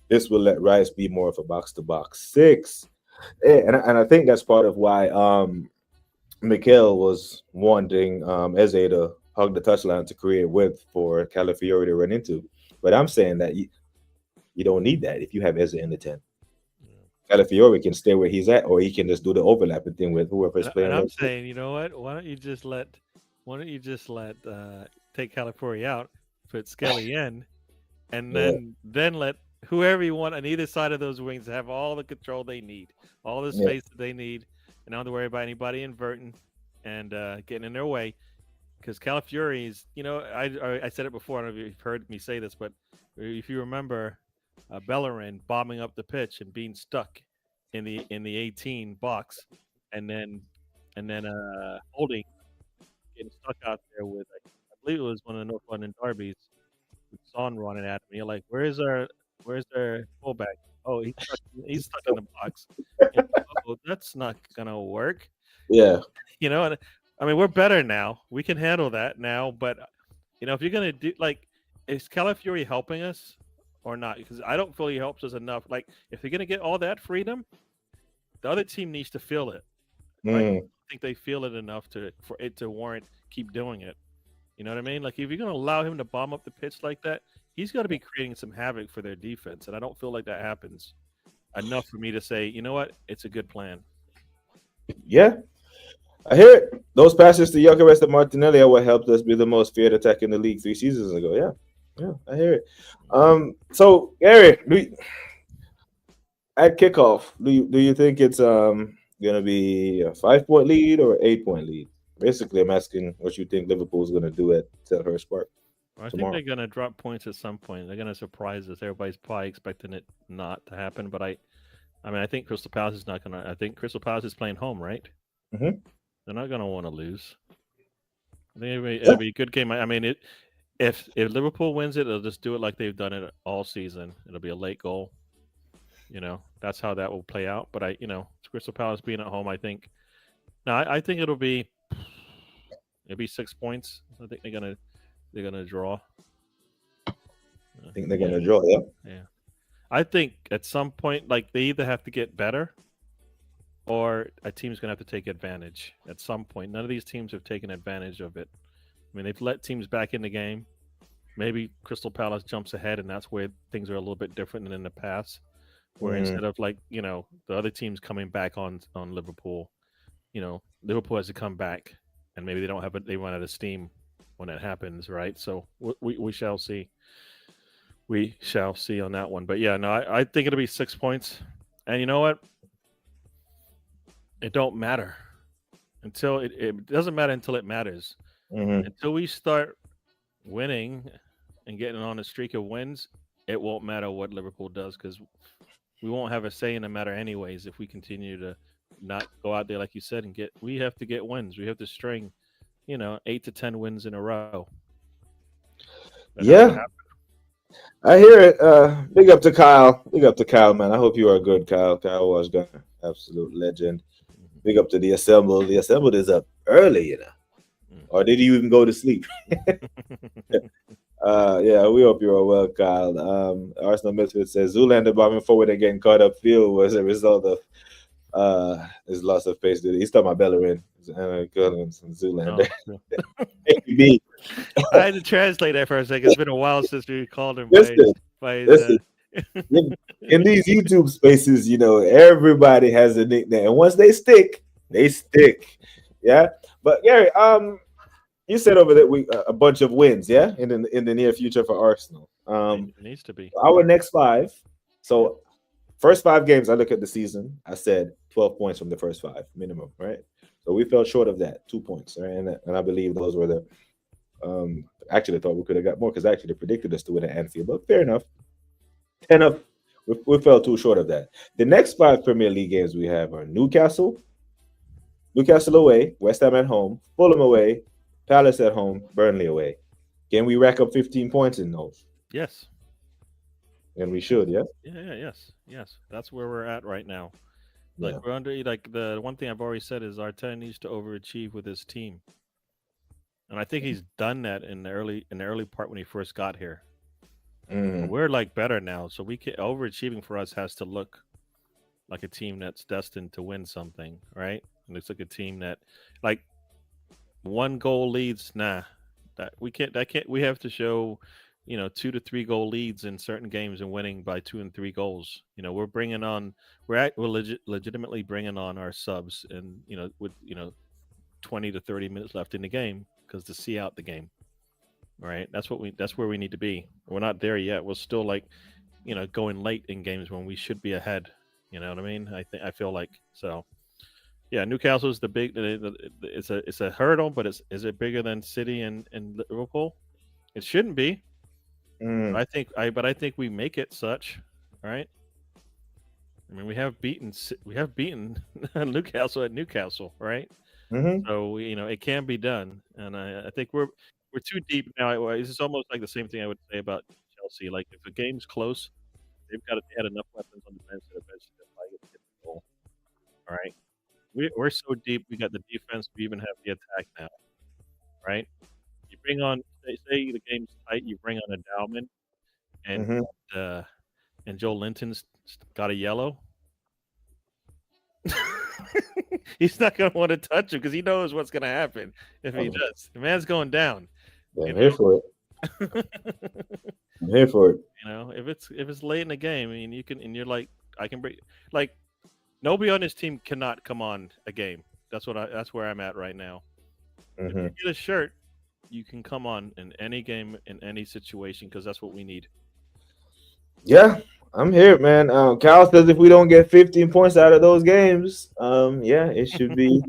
[SPEAKER 1] This will let Rice be more of a box to box six. And I think that's part of why Mikel was wanting Eze to hug the touchline to create width for Calafiori to run into. But I'm saying that you don't need that if you have Eze in the 10.
[SPEAKER 2] Yeah.
[SPEAKER 1] Calafiori can stay where he's at, or he can just do the overlapping thing with whoever's
[SPEAKER 2] And
[SPEAKER 1] playing
[SPEAKER 2] I'm
[SPEAKER 1] right.
[SPEAKER 2] saying, you know what? Why don't you just let take Calipari out, put Skelly in, and
[SPEAKER 1] Yeah,
[SPEAKER 2] then let whoever you want on either side of those wings have all the control they need, all the
[SPEAKER 1] yeah,
[SPEAKER 2] space that they need, and not have to worry about anybody inverting and getting in their way. Because Calafiori is, I said it before. I don't know if you've heard me say this, but if you remember, Bellerin bombing up the pitch and being stuck in the 18 box, and then Holding getting stuck out there with I believe it was one of the North London derbies with Son running at him. You're like, where's our fullback? oh, he's stuck in the box. You know, oh, that's not gonna work.
[SPEAKER 1] Yeah.
[SPEAKER 2] You know, and I mean, we're better now. We can handle that now. But if you're gonna do like, is Calafiori helping us or not? Because I don't feel he helps us enough. Like, if you're gonna get all that freedom, the other team needs to feel it, right?
[SPEAKER 1] Mm.
[SPEAKER 2] I think they feel it enough for it to warrant keep doing it. You know what I mean? Like, if you're gonna allow him to bomb up the pitch like that, he's got to be creating some havoc for their defense, and I don't feel like that happens enough for me to say, you know what, it's a good plan.
[SPEAKER 1] Yeah. I hear it. Those passes to Gyökeres and Martinelli are what helped us be the most feared attack in the league 3 seasons ago. Yeah. Yeah. I hear it. So Gary, at kickoff, do you think it's gonna be a 5 point lead or 8 point lead? Basically, I'm asking what you think Liverpool's gonna do at Selhurst Park
[SPEAKER 2] I think
[SPEAKER 1] tomorrow.
[SPEAKER 2] they're gonna drop points at some point. They're gonna surprise us. Everybody's probably expecting it not to happen, but I mean, I think Crystal Palace is not gonna. I think Crystal Palace is playing home, right?
[SPEAKER 1] Hmm.
[SPEAKER 2] They're not gonna want to lose. I think it'll
[SPEAKER 1] Yeah.
[SPEAKER 2] be a good game. I mean, if Liverpool wins it, they'll just do it like they've done it all season. It'll be a late goal. That's how that will play out. But Crystal Palace being at home, I think. No, I think it'll be 6 points. I think they're gonna draw.
[SPEAKER 1] I think they're
[SPEAKER 2] Yeah,
[SPEAKER 1] gonna draw. Yeah.
[SPEAKER 2] yeah. I think at some point, like they either have to get better or a team's gonna have to take advantage at some point. None of these teams have taken advantage of it. I mean, they've let teams back in the game. Maybe Crystal Palace jumps ahead, and that's where things are a little bit different than in the past. Where
[SPEAKER 1] Mm.
[SPEAKER 2] instead of like the other teams coming back on Liverpool, Liverpool has to come back, and maybe they run out of steam when that happens, right? So we shall see. We shall see on that one. But yeah, no, I think it'll be 6 points. And you know what? It don't matter it doesn't matter until it matters.
[SPEAKER 1] Hmm.
[SPEAKER 2] Until we start winning and getting on a streak of wins, it won't matter what Liverpool does because we won't have a say in the matter anyways if we continue to not go out there like you said and get. We have to get wins. We have to string, 8 to 10 wins in a row. That has to
[SPEAKER 1] Yeah. I hear it. Big up to Kyle. Big up to Kyle, man. I hope you are good, Kyle. Kyle was gonna absolute legend.
[SPEAKER 2] happen.
[SPEAKER 1] Big up to the assembled. The assembled is up early, or did you even go to sleep? Yeah, we hope you are well, Kyle. Arsenal Misfit says Zoolander bombing forward and getting caught up field was a result of his loss of pace. He's talking about Bellerin and Zoolander.
[SPEAKER 2] Oh, yeah.
[SPEAKER 1] Maybe.
[SPEAKER 2] I had to translate that for a second. It's been a while since we called him
[SPEAKER 1] Listen,
[SPEAKER 2] by his.
[SPEAKER 1] listen. In these YouTube spaces, everybody has a nickname, and once they stick, they stick. Yeah. But Gary, you said over that we a bunch of wins, yeah, in the near future for Arsenal.
[SPEAKER 2] It needs to be.
[SPEAKER 1] Our next five.
[SPEAKER 2] Yeah.
[SPEAKER 1] So first 5 games, I look at the season. I said 12 points from the first five minimum, right? So we fell short of that, 2 points, right? And I believe those were the. Actually, I thought we could have got more because I actually predicted us to win at Anfield, but fair enough. 10 of we fell too short of that. The next 5 Premier League games we have are Newcastle away, West Ham at home, Fulham away, Palace at home, Burnley away. Can we rack up 15 points in those?
[SPEAKER 2] Yes.
[SPEAKER 1] And we should, yeah.
[SPEAKER 2] Yes. That's where we're at right now.
[SPEAKER 1] Yeah.
[SPEAKER 2] Like we're under. Like the one thing I've already said is Arteta needs to overachieve with his team, and I think he's done that in the early part when he first got here.
[SPEAKER 1] Mm.
[SPEAKER 2] We're like better now, so we can overachieving for us has to look like a team that's destined to win something, right? It looks like a team that, like, one goal leads. Nah, that we can't. That can't. We have to show, 2 to 3 goal leads in certain games and winning by 2 and 3 goals. We're bringing on. We're legitimately bringing on our subs, and with 20 to 30 minutes left in the game because to see out the game. Right. That's where we need to be. We're not there yet. We're still like, going late in games when we should be ahead. You know what I mean? I feel like so. Yeah, Newcastle's the big. It's a hurdle, but is it bigger than City and Liverpool? It shouldn't be.
[SPEAKER 1] Mm.
[SPEAKER 2] But I think we make it such. Right. I mean, we have beaten Newcastle at Newcastle. Right.
[SPEAKER 1] Hmm.
[SPEAKER 2] So it can be done, and I think we're too deep now. It's almost like the same thing I would say about Chelsea. Like if a game's close, they had enough weapons on the bench to eventually get the goal. All right, we're so deep. We got the defense. We even have the attack now. Right? You bring on say the game's tight. You bring on a Dowman and
[SPEAKER 1] Mm-hmm.
[SPEAKER 2] uh, and Joe Linton's got a yellow. He's not going to want to touch him because he knows what's going to happen if he does. The man's going down.
[SPEAKER 1] Yeah,
[SPEAKER 2] You
[SPEAKER 1] I'm here for it.
[SPEAKER 2] know,
[SPEAKER 1] I'm here for it.
[SPEAKER 2] if it's late in the game, I mean, you can and you're like, I can bring like nobody on this team cannot come on a game. That's where I'm at right now. If
[SPEAKER 1] Mm-hmm.
[SPEAKER 2] you get a shirt, you can come on in any game in any situation because that's what we need.
[SPEAKER 1] Yeah, I'm here, man. Kyle says if we don't get 15 points out of those games, yeah, it should be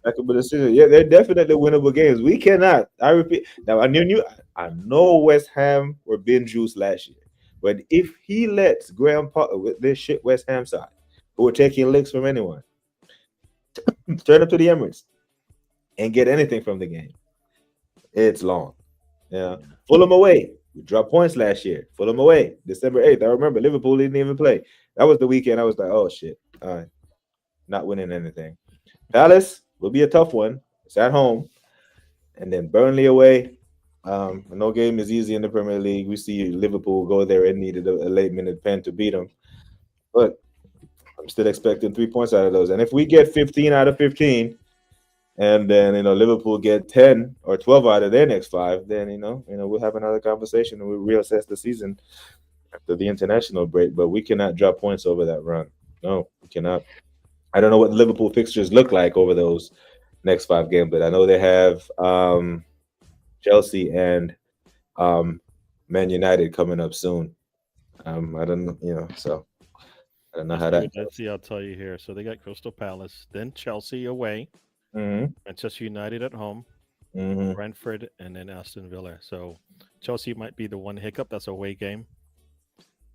[SPEAKER 1] sackable decision. Yeah, they're definitely winnable games. We cannot. I repeat. Now I know West Ham were bin juice last year, but if he lets Graham Potter with this shit West Ham side, who are taking licks from anyone, turn up to the Emirates and get anything from the game, it's long. Yeah, Fulham away. We dropped points last year. Fulham away, December 8th. I remember Liverpool didn't even play. That was the weekend. I was like, oh shit. All right. Not winning anything. Palace will be a tough one. It's at home. And then Burnley away. No game is easy in the Premier League. We see Liverpool go there and needed a late minute pen to beat them. But I'm still expecting 3 points out of those. And if we get 15 out of 15, and then Liverpool get 10 or 12 out of their next five, then we'll have another conversation and we'll reassess the season after the international break. But we cannot drop points over that run. No, we cannot. I don't know what the Liverpool fixtures look like over those next 5 games, but I know they have Chelsea and Man United coming up soon. I don't know, so I don't know how that
[SPEAKER 2] Let's
[SPEAKER 1] goes.
[SPEAKER 2] see. I'll tell you here. So they got Crystal Palace, then Chelsea away,
[SPEAKER 1] Mm-hmm.
[SPEAKER 2] Manchester United at home,
[SPEAKER 1] Mm-hmm.
[SPEAKER 2] Brentford, and then Aston Villa. So Chelsea might be the one hiccup. That's a away game.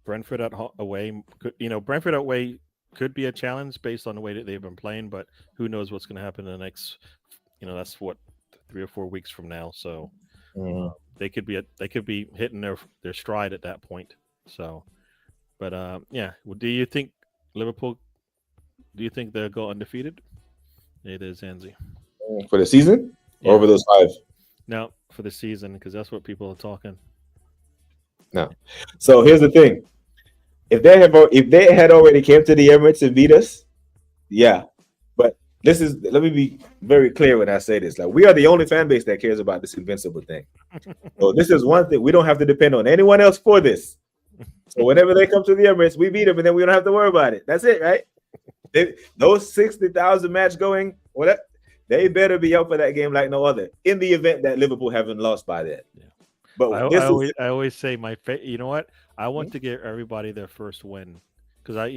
[SPEAKER 2] Brentford away, Brentford away could be a challenge based on the way that they've been playing, but who knows what's going to happen in the next, that's what 3 or 4 weeks from now. So
[SPEAKER 1] Mm-hmm.
[SPEAKER 2] they could be hitting their stride at that point. So, but yeah, well, do you think Liverpool? Do you think they'll go undefeated? It is Anzi.
[SPEAKER 1] For the season or
[SPEAKER 2] Yeah.
[SPEAKER 1] over those 5?
[SPEAKER 2] Now for the season because that's what people are talking.
[SPEAKER 1] No. So here's the thing: if they had already came to the Emirates and beat us, yeah. But let me be very clear when I say this. Like we are the only fan base that cares about this invincible thing. So this is one thing we don't have to depend on anyone else for this. So whenever they come to the Emirates, we beat them, and then we don't have to worry about it. That's it, right? Those 60,000 match going, they better be up for that game like no other. In the event that Liverpool haven't lost by then,
[SPEAKER 2] Yeah.
[SPEAKER 1] but this is
[SPEAKER 2] I always say you know what? I want to give everybody their first win because I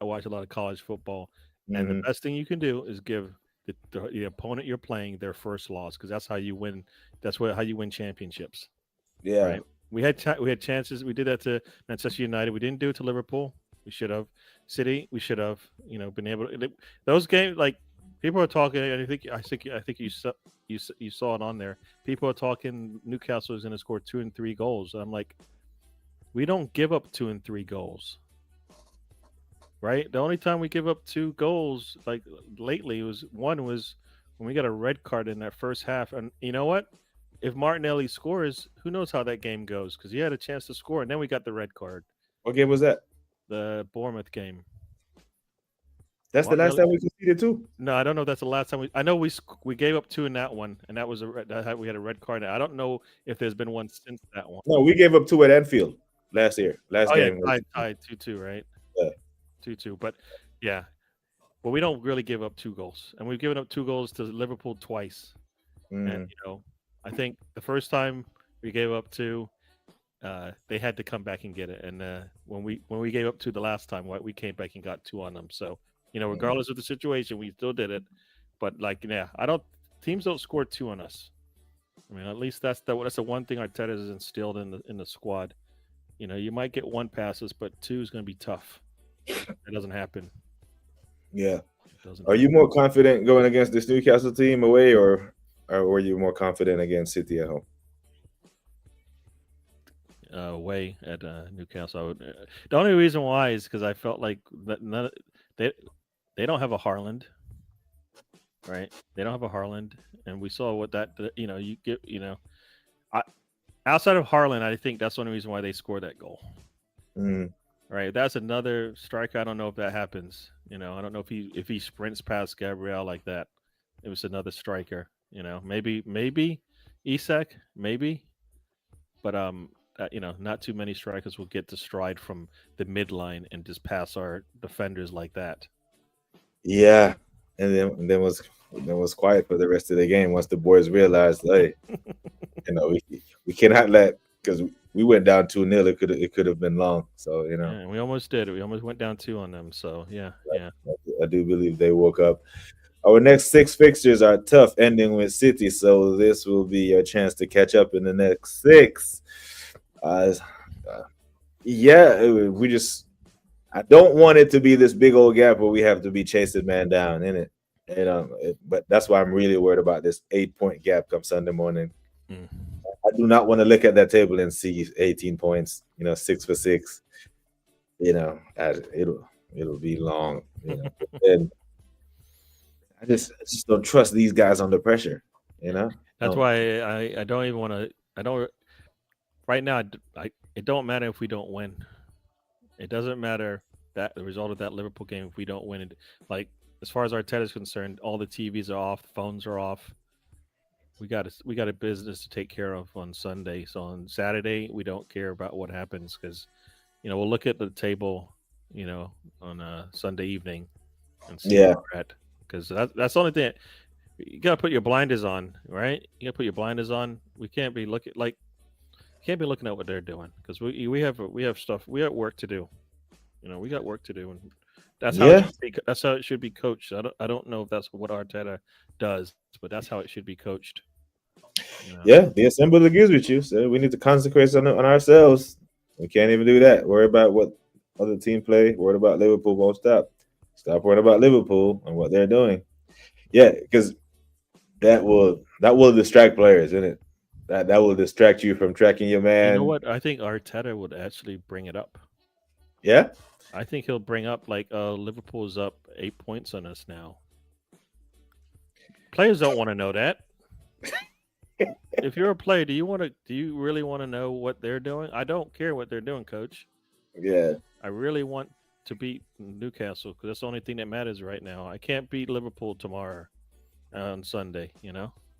[SPEAKER 2] watch a lot of college football, and the
[SPEAKER 1] Mhm.
[SPEAKER 2] best thing you can do is give the opponent you're playing their first loss because that's how you win. How you win championships,
[SPEAKER 1] Yeah.
[SPEAKER 2] right? We had chances. We did that to Manchester United. We didn't do it to Liverpool. We should have. City. We should have. Been able to. Those games like people are talking. And I think you saw it on there. People are talking. Newcastle is going to score 2 and 3 goals. I'm like, we don't give up 2 and 3 goals, right? The only time we give up 2 goals like lately was when we got a red card in that first half. And you know what? If Martinelli scores, who knows how that game goes? Because he had a chance to score, and then we got the red card.
[SPEAKER 1] What game was that?
[SPEAKER 2] The Bournemouth game.
[SPEAKER 1] That's the last
[SPEAKER 2] Martinelli.
[SPEAKER 1] time we conceded too.
[SPEAKER 2] No, I don't know if that's the last time I know we gave up 2 in that one, and that was we had a red card. I don't know if there's been one since that one.
[SPEAKER 1] No, we gave up 2 at Anfield last year. Last
[SPEAKER 2] Oh yeah,
[SPEAKER 1] game.
[SPEAKER 2] tied 2-2, right?
[SPEAKER 1] Yeah.
[SPEAKER 2] 2-2. But yeah, but we don't really give up 2 goals, and we've given up 2 goals to Liverpool twice. And I think the first time we gave up 2, they had to come back and get it. And when we gave up 2 the last time, we came back and got 2 on them. So regardless of the situation, we still did it. But teams don't score 2 on us. I mean, at least that's the one thing Arteta has instilled in the squad. You might get 1 passes, but 2 is going to be tough. It doesn't happen.
[SPEAKER 1] Yeah.
[SPEAKER 2] Doesn't
[SPEAKER 1] Are you more confident going against this Newcastle team away, or were you more confident against City at home?
[SPEAKER 2] away at Newcastle. The only reason why is because I felt like they they don't have a Harland, right? They don't have a Harland, and we saw what you get. I, outside of Harlan, I think that's the only reason why they scored that goal.
[SPEAKER 1] Mm.
[SPEAKER 2] Right, that's another strike. I don't know if that happens. I don't know if he sprints past Gabriel like that. It was another striker. Maybe Isak, maybe, but not too many strikers will get to stride from the midline and just pass our defenders like that.
[SPEAKER 1] Yeah, and then was quiet for the rest of the game once the boys realized, hey, we cannot let because we went down 2-0. It could have been long. So
[SPEAKER 2] Yeah, we almost did it. We almost went down two on them. So yeah, yeah.
[SPEAKER 1] I do believe they woke up. Our next six fixtures are tough, ending with City. So this will be your chance to catch up in the next six. Uh, uh, yeah, we just. I don't want it to be this big old gap where we have to be chasing man down in it. But that's why I'm really worried about this 8 point gap come Sunday morning.
[SPEAKER 2] Mm.
[SPEAKER 1] I do not want to look at that table and see 18 points. 6 for 6. It'll be long. And I just don't trust these guys under pressure.
[SPEAKER 2] That's why I don't even want to. I don't right now. It don't matter if we don't win. It doesn't matter that the result of that Liverpool game if we don't win it. Like as far as Arteta is concerned, all the TVs are off, the phones are off. We got a business to take care of on Sunday. So on Saturday, we don't care about what happens because we'll look at the table, on a Sunday evening and see where
[SPEAKER 1] Yeah,
[SPEAKER 2] we're at. Because that's the only thing you got to put your blinders on, right? You got to put your blinders on. We can't be looking at what they're doing because we have stuff, we have work to do. We got work to do, and that's how it
[SPEAKER 1] yeah,
[SPEAKER 2] should be. That's how it should be coached. I don't know if that's what Arteta does, but that's how it should be coached.
[SPEAKER 1] yeah. The assembly agrees with you. So we need to concentrate on ourselves. We can't even do that. Worry about what other team play. Worry about Liverpool. Won't stop. Stop worrying about Liverpool and what they're doing. Yeah, because that will distract players, isn't it? That will distract you from tracking your
[SPEAKER 2] You know
[SPEAKER 1] man.
[SPEAKER 2] what? I think Arteta would actually bring it up.
[SPEAKER 1] Yeah,
[SPEAKER 2] I think he'll bring up like Liverpool's up 8 points on us now. Players don't want to know that. If you're a player, do you really want to know what they're doing? I don't care what they're doing, coach.
[SPEAKER 1] yeah.
[SPEAKER 2] I really want to beat Newcastle because that's the only thing that matters right now. I can't beat Liverpool tomorrow on Sunday.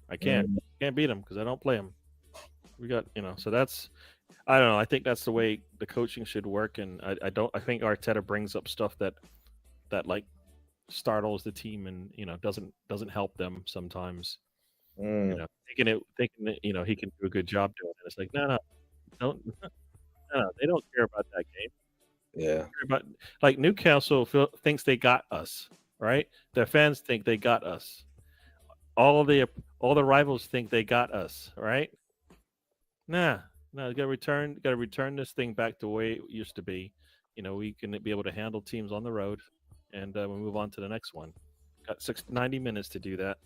[SPEAKER 2] I can't
[SPEAKER 1] Mm,
[SPEAKER 2] can't beat them because I don't play them. We got so that's I don't know. I think that's the way the coaching should work, and I don't. I think Arteta brings up stuff that like startles the team and doesn't help them sometimes.
[SPEAKER 1] mm,
[SPEAKER 2] Thinking that he can do a good job doing it. It's like no, don't no, they don't care about that game.
[SPEAKER 1] yeah.
[SPEAKER 2] But like Newcastle thinks they got us, right? Their fans think they got us. All the all the rivals think they got us, right? Nah, no, got to return this thing back to the way it used to be. We can be able to handle teams on the road, and we move on to the next one. Got 90 minutes to do that,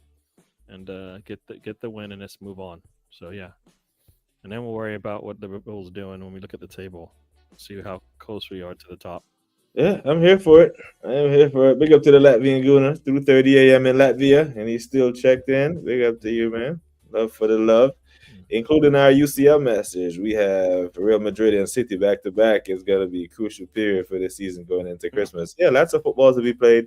[SPEAKER 2] and get the win, and let's move on. So yeah, and then we'll worry about what Liverpool's doing when we look at the table, see how close we are to the top.
[SPEAKER 1] Yeah, I'm here for it. I am here for it. Big up to the Latvian Gooner through 30 a.m. in Latvia, and he's still checked in. Big up to you, man. Love for the love.
[SPEAKER 2] Mm.
[SPEAKER 1] Including our UCL message, we have Real Madrid and City back to back. It's going to be a crucial period for this season going into Christmas. Yeah, lots of footballs to be played.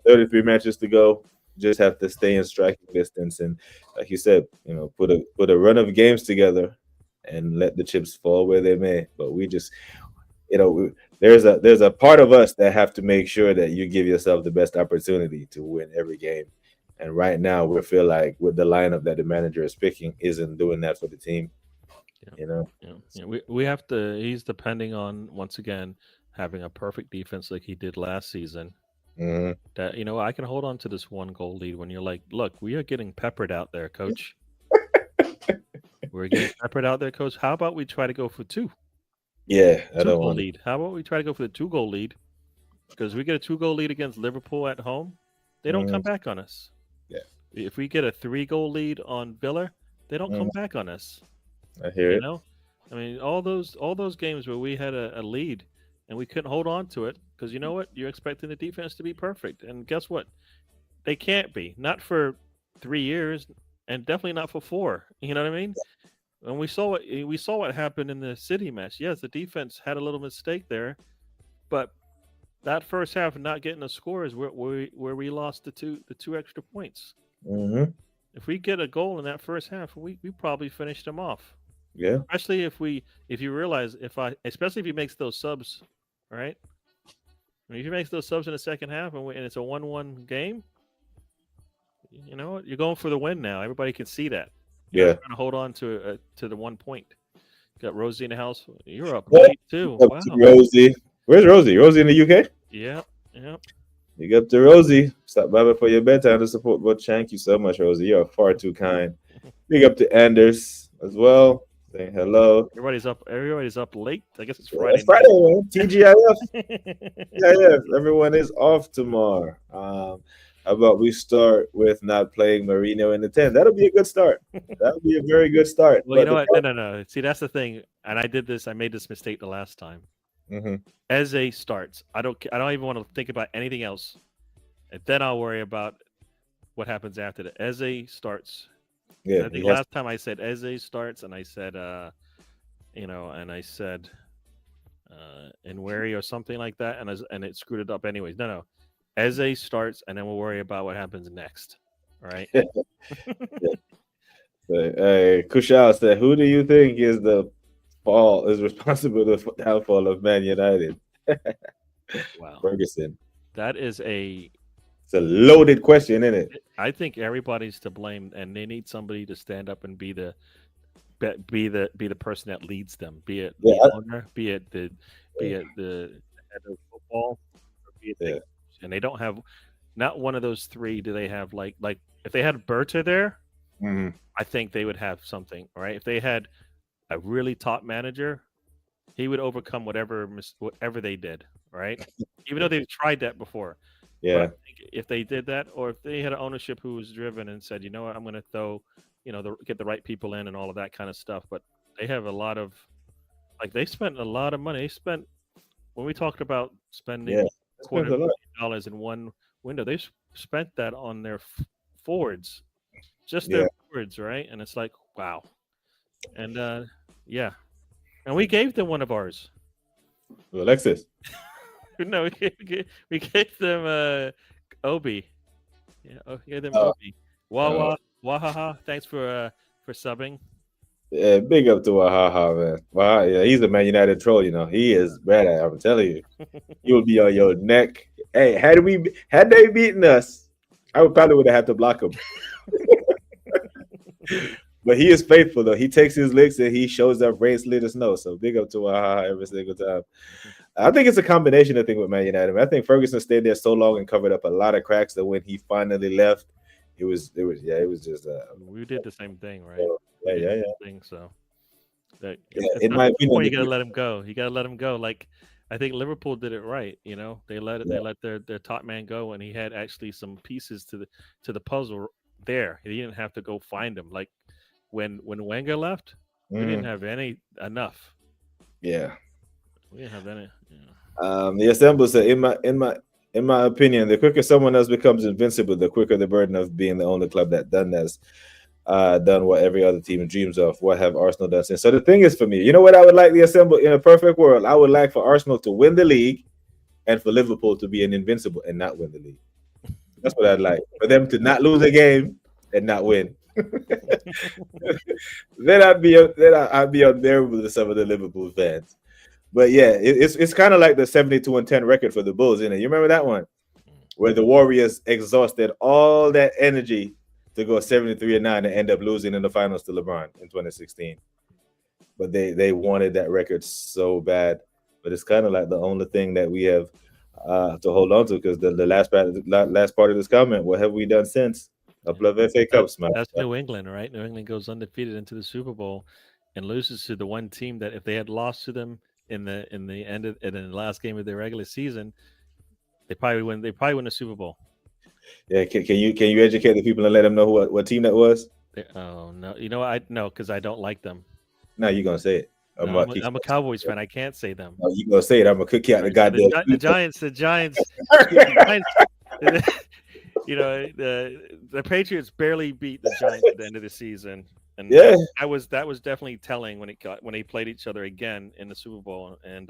[SPEAKER 1] 33 matches to go. Just have to stay in striking distance, and like you said, put a run of games together, and let the chips fall where they may. But we just, there's a part of us that have to make sure that you give yourself the best opportunity to win every game. And right now, we feel like with the lineup that the manager is picking, isn't doing that for the team.
[SPEAKER 2] Yeah,
[SPEAKER 1] You know,
[SPEAKER 2] yeah. We have to. He's depending on once again having a perfect defense like he did last season.
[SPEAKER 1] hmm
[SPEAKER 2] That I can hold on to this one goal lead when you're like, look, we are getting peppered out there, coach. We're getting peppered out there, coach. How about we try to go for
[SPEAKER 1] yeah, I
[SPEAKER 2] two
[SPEAKER 1] don't
[SPEAKER 2] goal
[SPEAKER 1] want
[SPEAKER 2] lead? How about we try to go for the 2 goal lead? Because we get a 2 goal lead against Liverpool at home, they don't come
[SPEAKER 1] it.
[SPEAKER 2] back on us.
[SPEAKER 1] Yeah,
[SPEAKER 2] If we get a 3 goal lead on Villa, they don't come
[SPEAKER 1] mhm,
[SPEAKER 2] back on us.
[SPEAKER 1] I hear
[SPEAKER 2] You
[SPEAKER 1] it.
[SPEAKER 2] know, I mean, all those games where we had a lead and we couldn't hold on to it because you know what? You're expecting the defense to be perfect, and guess what? They can't be. Not for 3 years, and definitely not for four. You know what I mean? And we saw what happened in the City match. Yes, the defense had a little mistake there, but that first half not getting a score is where we lost the two extra points.
[SPEAKER 1] Mm-hmm.
[SPEAKER 2] If we get a goal in that first half, we probably finished them off.
[SPEAKER 1] Yeah,
[SPEAKER 2] Especially if you realize especially if he makes those subs, right? I mean, if he makes those subs in the second half and it's a 1-1 game, you know what? You're going for the win now. Everybody can see that. You're not
[SPEAKER 1] yeah.
[SPEAKER 2] trying to hold on to the 1 point. Got Rosie in the house. You're up
[SPEAKER 1] What?
[SPEAKER 2] late too.
[SPEAKER 1] Up to
[SPEAKER 2] Wow.
[SPEAKER 1] Rosie. Where's Rosie? Rosie in the UK?
[SPEAKER 2] Yep. Yep.
[SPEAKER 1] Big up to Rosie. Stop by before your bedtime to support. But thank you so much, Rosie. You're far too kind. Big up to Anders as well. Saying hello.
[SPEAKER 2] Everybody's up. Everybody's up late. I guess it's
[SPEAKER 1] Yeah, it's
[SPEAKER 2] Friday
[SPEAKER 1] Friday,
[SPEAKER 2] night.
[SPEAKER 1] man. TGIF. Yeah, yeah. Everyone is off tomorrow. How about we start with not playing Marino in the 10? That'll be a good start. That'll be a very good start.
[SPEAKER 2] Well, you
[SPEAKER 1] But
[SPEAKER 2] know
[SPEAKER 1] the
[SPEAKER 2] what? No, no, no. See, that's the thing. And I did this. I made this mistake the last time.
[SPEAKER 1] hmm
[SPEAKER 2] Eze starts. I don't even want to think about anything else, and then I'll worry about what happens after that. Eze starts. And
[SPEAKER 1] yeah,
[SPEAKER 2] I
[SPEAKER 1] he
[SPEAKER 2] think
[SPEAKER 1] has.
[SPEAKER 2] last time I said Eze starts, and I said, and I said, and wary or something like that, and it screwed it up anyways. No, no. Eze starts, and then we'll worry about what happens next. All right.
[SPEAKER 1] Hey, Kushal said, "Who do you think is responsible for the downfall of Man United?"
[SPEAKER 2] Wow.
[SPEAKER 1] Ferguson.
[SPEAKER 2] That is a
[SPEAKER 1] It's a loaded question, isn't it?
[SPEAKER 2] I think everybody's to blame, and they need somebody to stand up and be the person that leads them. Be it
[SPEAKER 1] Yeah,
[SPEAKER 2] the owner, be it the head of football, or be it the
[SPEAKER 1] yeah,
[SPEAKER 2] coach. And they don't have not one of those three. Do they have like if they had Berta there,
[SPEAKER 1] hmm
[SPEAKER 2] I think they would have something, right? If they had a really top manager, he would overcome whatever they did, right? Even though they've tried that before. But I
[SPEAKER 1] yeah,
[SPEAKER 2] think if they did that, or if they had an ownership who was driven and said, you know what, I'm going to throw, get the right people in and all of that kind of stuff. But they have a lot of, they spent a lot of money. They spent, when we talked about
[SPEAKER 1] yeah.
[SPEAKER 2] spending
[SPEAKER 1] That
[SPEAKER 2] quarter
[SPEAKER 1] spends a lot.
[SPEAKER 2] million dollars in one window, they spent that on their forwards, just their
[SPEAKER 1] Yeah,
[SPEAKER 2] forwards, right? And it's like, wow. And yeah. And we gave them one of ours.
[SPEAKER 1] Alexis.
[SPEAKER 2] No, we gave them Obi. Yeah, we gave them
[SPEAKER 1] Uh,
[SPEAKER 2] Obi.
[SPEAKER 1] uh,
[SPEAKER 2] Wawa, Wahaha. Thanks for subbing.
[SPEAKER 1] yeah, big up to Wahaha, man. Waha, yeah, he's a Man United troll. He is bad at. I'm telling you, he will be on your neck. Hey, had they beaten us, I would have had to block him. But he is faithful though. He takes his licks and he shows up, race let us know. So big up to Wahaha every single time. I think it's a combination of thing with Man United. I think Ferguson stayed there so long and covered up a lot of cracks that when he finally left, it was just
[SPEAKER 2] We did the same thing, right? We
[SPEAKER 1] yeah,
[SPEAKER 2] did
[SPEAKER 1] yeah,
[SPEAKER 2] the
[SPEAKER 1] yeah.
[SPEAKER 2] same thing. So that
[SPEAKER 1] Yeah,
[SPEAKER 2] at
[SPEAKER 1] in
[SPEAKER 2] some
[SPEAKER 1] my opinion,
[SPEAKER 2] point you gotta let him go. You gotta let him go. Like I think Liverpool did it right. They
[SPEAKER 1] yeah,
[SPEAKER 2] let their top man go, and he had actually some pieces to the puzzle there. He didn't have to go find them. Like when Wenger left, we didn't
[SPEAKER 1] mm,
[SPEAKER 2] have any enough.
[SPEAKER 1] yeah.
[SPEAKER 2] We didn't have any. Yeah.
[SPEAKER 1] The assemble said, in my opinion, the quicker someone else becomes invincible, the quicker the burden of being the only club that done what every other team dreams of. What have Arsenal done since? So the thing is, for me, you know what I would like the assemble in a perfect world? I would like for Arsenal to win the league and for Liverpool to be an invincible and not win the league. That's what I'd like. For them to not lose a game and not win. Then I'd be unbearable to some of the Liverpool fans. But yeah, it's kind of like the 72-10 record for the Bulls, isn't it? You remember that one where the Warriors exhausted all that energy to go 73-9 and end up losing in the finals to LeBron in 2016. But they wanted that record so bad. But it's kind of like the only thing that we have to hold on to because the last part of this comment, what have we done since? A
[SPEAKER 2] Yeah.
[SPEAKER 1] couple of FA
[SPEAKER 2] That,
[SPEAKER 1] Cups, man.
[SPEAKER 2] that's New England, right? New England goes undefeated into the Super Bowl and loses to the one team that if they had lost to them in the end of in the last game of their regular season, they probably win the Super Bowl.
[SPEAKER 1] Yeah, can you educate the people and let them know what team that was?
[SPEAKER 2] Oh no, you know what? I no because I don't like them.
[SPEAKER 1] No, you're gonna say it. I'm
[SPEAKER 2] No,
[SPEAKER 1] gonna kick
[SPEAKER 2] I'm a Cowboys fan. I can't say them.
[SPEAKER 1] you. You gonna say it? I'm gonna kick you out the
[SPEAKER 2] Right. So
[SPEAKER 1] goddamn.
[SPEAKER 2] the Giants, you know, the Patriots barely beat the Giants at the end of the season, and
[SPEAKER 1] Yeah,
[SPEAKER 2] that was definitely telling when they played each other again in the Super Bowl, and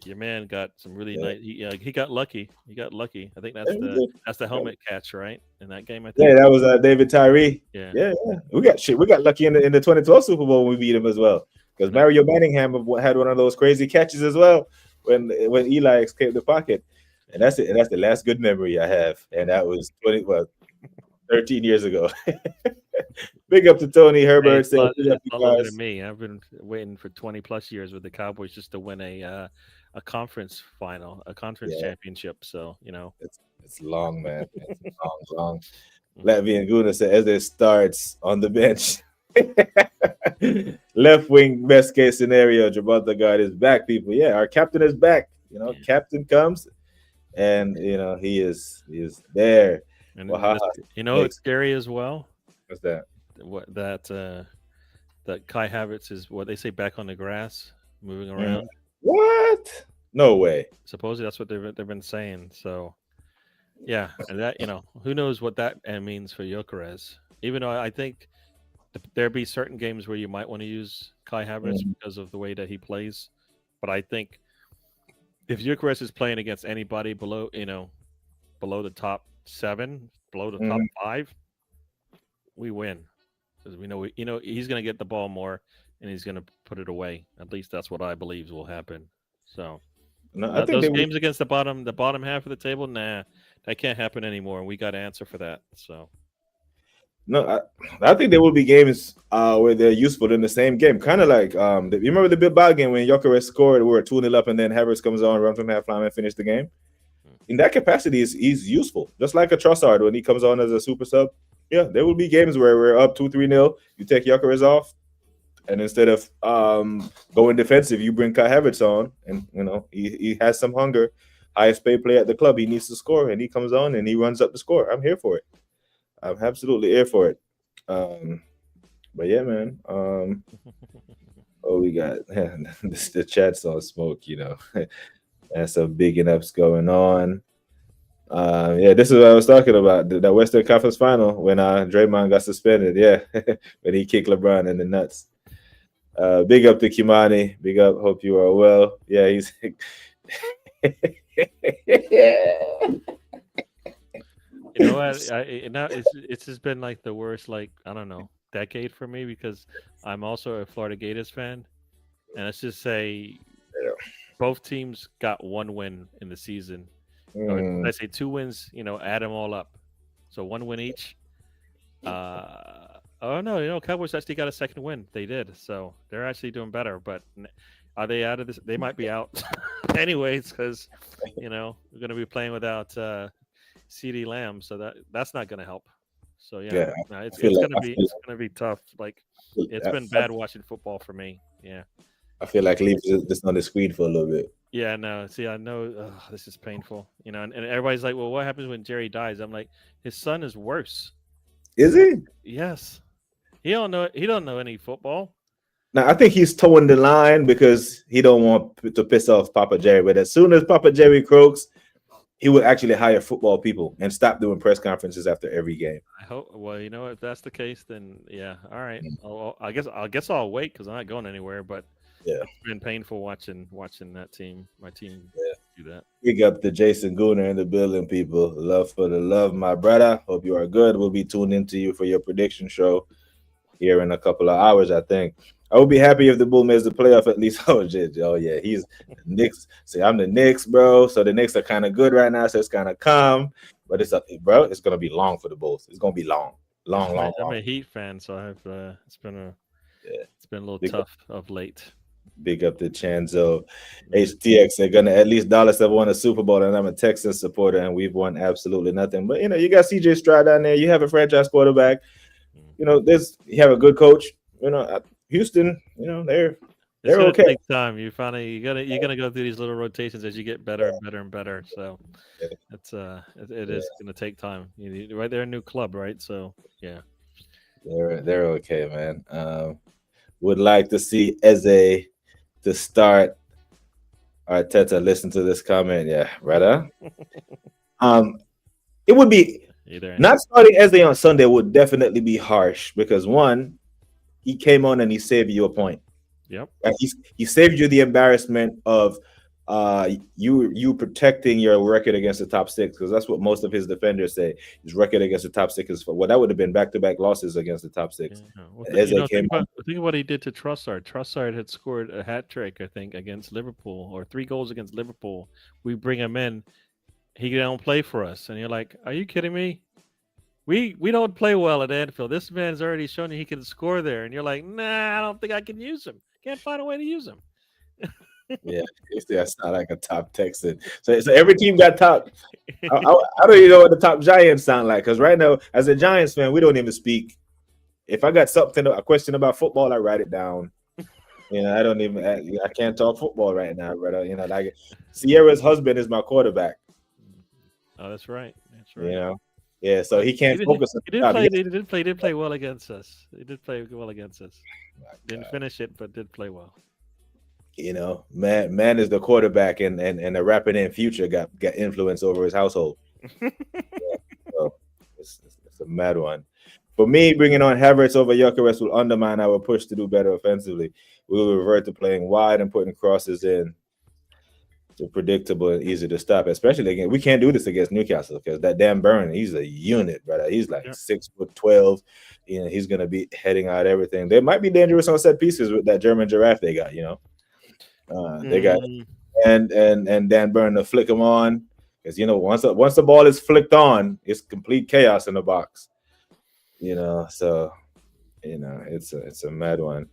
[SPEAKER 2] your man got some really
[SPEAKER 1] yeah.
[SPEAKER 2] nice. He got lucky. He got lucky. I think
[SPEAKER 1] Yeah, we did.
[SPEAKER 2] that's the helmet catch, right, in that game. I
[SPEAKER 1] Yeah,
[SPEAKER 2] think.
[SPEAKER 1] that was David Tyree.
[SPEAKER 2] Yeah.
[SPEAKER 1] Yeah, yeah. We got shit. We got lucky in the 2012 Super Bowl when we beat him as well. Because
[SPEAKER 2] No,
[SPEAKER 1] Mario Manningham had one of those crazy catches as well when Eli escaped the pocket. And that's it. And that's the last good memory I have. And that was 13 years ago. Big up to Tony
[SPEAKER 2] hey,
[SPEAKER 1] Herbert. Say big up
[SPEAKER 2] it's
[SPEAKER 1] to
[SPEAKER 2] a lot longer than
[SPEAKER 1] guys.
[SPEAKER 2] me. I've been waiting for 20+ years with the Cowboys just to win a conference final, a conference
[SPEAKER 1] Yeah,
[SPEAKER 2] championship. So
[SPEAKER 1] it's long, man. It's long, long.
[SPEAKER 2] Mhm.
[SPEAKER 1] Latvian Guna said as it starts on the bench. Left wing, best case scenario. Gibraltar guard is back, people. Yeah, our captain is back.
[SPEAKER 2] Yeah.
[SPEAKER 1] Captain comes and he is there.
[SPEAKER 2] And
[SPEAKER 1] Wahaha
[SPEAKER 2] it's
[SPEAKER 1] makes
[SPEAKER 2] scary as well.
[SPEAKER 1] what's that?
[SPEAKER 2] What that Kai Havertz is what they say back on the grass, moving
[SPEAKER 1] Mm.
[SPEAKER 2] around.
[SPEAKER 1] What? No way.
[SPEAKER 2] Supposedly that's what they've been saying. So yeah, and that who knows what that means for Gyökeres. Even though I think there be certain games where you might want to use Kai Havertz
[SPEAKER 1] Mm,
[SPEAKER 2] because of the way that he plays, but I think if Gyökeres is playing against anybody below the top 7, below the top
[SPEAKER 1] mm.
[SPEAKER 2] 5, we win because we know he's going to get the ball more and he's going to put it away. At least that's what I believe will happen. So
[SPEAKER 1] No, I think
[SPEAKER 2] those
[SPEAKER 1] they would.
[SPEAKER 2] games against the bottom half of the table, nah, that can't happen anymore. We got to answer for that. So
[SPEAKER 1] No, I think there will be games where they're useful in the same game. Kind of like you remember the Bilbao game when Gyökeres scored, we were 2-0 up, and then Havertz comes on, run from half line, and finish the game. In that capacity, he's useful. Just like a Trossard when he comes on as a super sub. Yeah, there will be games where we're up 2-3-0. You take Gyökeres off, and instead of going defensive, you bring Kai Havertz on, and he has some hunger. Highest paid player at the club, he needs to score, and he comes on and he runs up the score. I'm here for it. I'm absolutely here for it. Um, but yeah, man. We got the chat's on smoke. That's some big ups going on. Yeah, this is what I was talking about. The Western Conference Final when Draymond got suspended. Yeah, when he kicked LeBron in the nuts. Big up to Kimani. Big up. Hope you are well. Yeah, he's.
[SPEAKER 2] you know what? It's just been like the worst, like, I don't know, decade for me because I'm also a Florida Gators fan, and let's just say both teams got one win in the season, or
[SPEAKER 1] Mm,
[SPEAKER 2] let's say 2 wins. Add them all up, so one win each. Oh no, Cowboys actually got a second win. They did, so they're actually doing better. But are they out of this? They might be out, anyways, because we're going to be playing without CD Lamb, so that's not going to help. So yeah,
[SPEAKER 1] yeah,
[SPEAKER 2] no,
[SPEAKER 1] I feel like
[SPEAKER 2] it's gonna be tough. Like it's been
[SPEAKER 1] I,
[SPEAKER 2] bad watching football for me. Yeah,
[SPEAKER 1] I feel like leave this on the screen for a little bit.
[SPEAKER 2] yeah. No, see, I know this is painful. And everybody's like, "Well, what happens when Jerry dies?" I'm like, his son is worse.
[SPEAKER 1] Is he?
[SPEAKER 2] Yes, he don't know. He don't know any football.
[SPEAKER 1] Now I think he's towing the line because he don't want to piss off Papa Jerry. But as soon as Papa Jerry croaks, he would actually hire football people and stop doing press conferences after every game.
[SPEAKER 2] I hope. Well, if that's the case, then yeah. All right. I guess I'll wait because I'm not going anywhere. But
[SPEAKER 1] Yeah.
[SPEAKER 2] it's been painful watching my team
[SPEAKER 1] Yeah.
[SPEAKER 2] do that.
[SPEAKER 1] Big up to Jason Gooner in the building, people. Love for the love, my brother. Hope you are good. We'll be tuned into you for your prediction show here in a couple of hours, I think. I would be happy if the Bull makes the playoff at least. Oh, yeah, he's the Knicks. See, I'm the Knicks, bro. So the Knicks are kind of good right now, so it's kind of calm. But it's gonna be long for the Bulls. It's gonna be long, long, long,
[SPEAKER 2] I'm
[SPEAKER 1] long.
[SPEAKER 2] a Heat fan, so I've
[SPEAKER 1] Yeah.
[SPEAKER 2] it's been a little
[SPEAKER 1] Big
[SPEAKER 2] tough of late.
[SPEAKER 1] Big up to Chanzo.
[SPEAKER 2] Mhm.
[SPEAKER 1] HTX, they're gonna at least Dallas have won a Super Bowl, and I'm a Texans supporter, and we've won absolutely nothing. But you got CJ Stroud down there. You have a franchise quarterback. You have a good coach. Houston.
[SPEAKER 2] It's
[SPEAKER 1] They're
[SPEAKER 2] gonna
[SPEAKER 1] okay.
[SPEAKER 2] take time. You're gonna go through these little rotations as you get better and better and better. So it
[SPEAKER 1] Yeah.
[SPEAKER 2] is gonna take time. Right, they're a new club, right? So yeah.
[SPEAKER 1] They're okay, man. Would like to see Eze to start. Arteta, listen to this comment. Yeah, brother. Um, it would be
[SPEAKER 2] Either.
[SPEAKER 1] not starting Eze on Sunday would definitely be harsh because one, he came on and he saved you a point.
[SPEAKER 2] Yep.
[SPEAKER 1] He saved you the embarrassment of you protecting your record against the top six because that's what most of his defenders say. His record against the top six is well, that would have been back to back losses against the top
[SPEAKER 2] Yeah.
[SPEAKER 1] six.
[SPEAKER 2] Well,
[SPEAKER 1] Eze came on.
[SPEAKER 2] think about what he did to Trossard. Trossard had scored a hat trick, I think, against Liverpool, or 3 goals against Liverpool. We bring him in, he don't play for us, and you're like, are you kidding me? We don't play well at Anfield. This man's already shown you he can score there, and you're like, nah, I don't think I can use him. Can't find a way to use him.
[SPEAKER 1] Yeah, that's not like a top Texan. So every team got top. I don't even know what the top Giants sound like because right now, as a Giants fan, we don't even speak. If I got a question about football, I write it down. I don't even. I can't talk football right now, brother. Like Sierra's husband is my quarterback.
[SPEAKER 2] Oh, that's right. That's
[SPEAKER 1] You
[SPEAKER 2] right.
[SPEAKER 1] know, yeah. So
[SPEAKER 2] But
[SPEAKER 1] he can't focus on
[SPEAKER 2] he
[SPEAKER 1] the
[SPEAKER 2] did
[SPEAKER 1] job.
[SPEAKER 2] play. He did play well against us. He did play well against us. Didn't finish it, but did play well.
[SPEAKER 1] Man is the quarterback, and the rapping in Future got influence over his household. So it's a mad one. For me, bringing on Havertz over Gyökeres will undermine our push to do better offensively. We will revert to playing wide and putting crosses in. So predictable and easy to stop, especially again. We can't do this against Newcastle because that damn Burn, he's a unit, brother. He's like 6'12". He's gonna be heading out everything. They might be dangerous on set pieces with that German giraffe they got. They got and Dan Burn to flick them on because once the ball is flicked on, it's complete chaos in the box. So it's a mad one.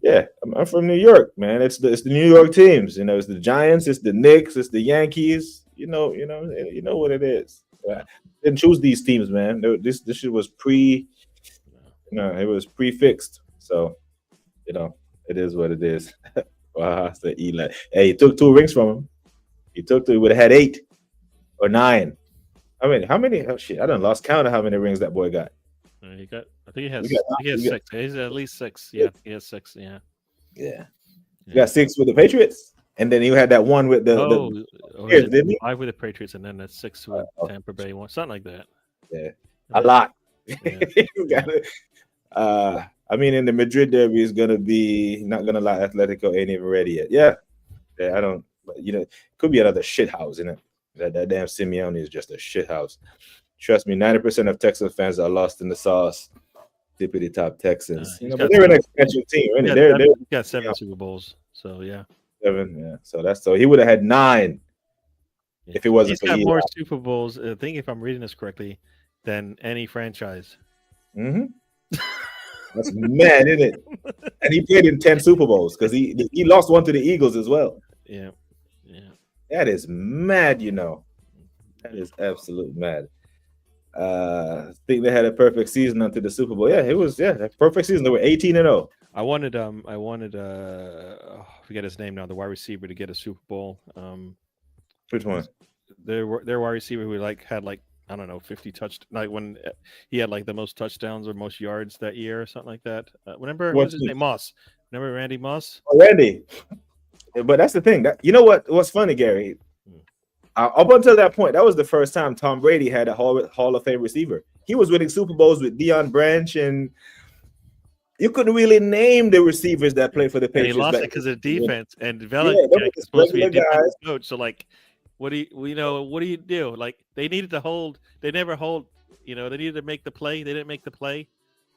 [SPEAKER 1] Yeah, I'm from New York, man. It's the New York teams. It's the Giants, it's the Knicks, it's the Yankees. You know what it is. I didn't choose these teams, man. This shit was it was prefixed. So, it is what it is. Wow, so Eli. Hey, he took 2 rings from him. He would have had 8 or 9. I mean, how many? Oh shit, I done lost count of how many rings that boy got.
[SPEAKER 2] He got. I think he has.
[SPEAKER 1] He got
[SPEAKER 2] 6. He's at least 6. Yeah, he has 6. Yeah.
[SPEAKER 1] Yeah. You got 6 with the Patriots, and then you had that one with the Bears, didn't he?
[SPEAKER 2] 5 with the Patriots, and then that's 6 with Tampa Bay one, something like that.
[SPEAKER 1] Yeah, a lot. Yeah. I mean, in the Madrid derby is gonna be, not gonna lie, Atletico ain't even ready yet. Yeah, I don't. But it could be another shit house, in it. That damn Simeone is just a shit house. Trust me, 90% of Texas fans are lost in the sauce. Tippity top Texans. But they're an expansion team, right? They're
[SPEAKER 2] got 7 Super Bowls, so yeah.
[SPEAKER 1] 7, yeah. So he would have had 9 if it wasn't
[SPEAKER 2] He's
[SPEAKER 1] for
[SPEAKER 2] got more Super Bowls, I think, if I'm reading this correctly, than any franchise.
[SPEAKER 1] Mm-hmm. That's mad, isn't it? And he played in 10 Super Bowls because he lost one to the Eagles as well.
[SPEAKER 2] Yeah.
[SPEAKER 1] That is mad, That is absolute mad. I think they had a perfect season until the Super Bowl. Yeah, it was a perfect season. They were 18-0.
[SPEAKER 2] I wanted I forget his name now, the wide receiver, to get a Super Bowl.
[SPEAKER 1] Which one?
[SPEAKER 2] Their wide receiver who had I don't know, 50 when he had the most touchdowns or most yards that year or something like that. Remember what's his name? Moss. Remember Randy Moss?
[SPEAKER 1] Oh, Randy. But that's the thing. What's funny, Gary? Up until that point, that was the first time Tom Brady had a Hall of Fame receiver. He was winning Super Bowls with Deion Branch, and you couldn't really name the receivers that played for the Patriots.
[SPEAKER 2] And he lost it because of defense, and Belichick is supposed to be a defensive coach. So what do you do? They needed to hold. They never hold. They needed to make the play. They didn't make the play,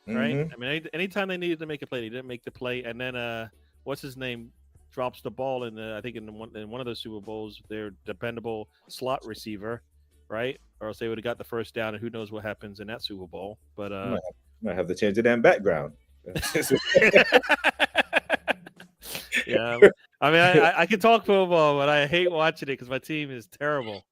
[SPEAKER 2] right?
[SPEAKER 1] Mm-hmm.
[SPEAKER 2] I mean, anytime they needed to make a play, they didn't make the play. And then what's his name drops the ball I think in one of the Super Bowls, their dependable slot receiver, right? Or else they would have got the first down, and who knows what happens in that Super Bowl. But
[SPEAKER 1] might have to change the damn background.
[SPEAKER 2] Yeah, I mean, I can talk football, but I hate watching it because my team is terrible.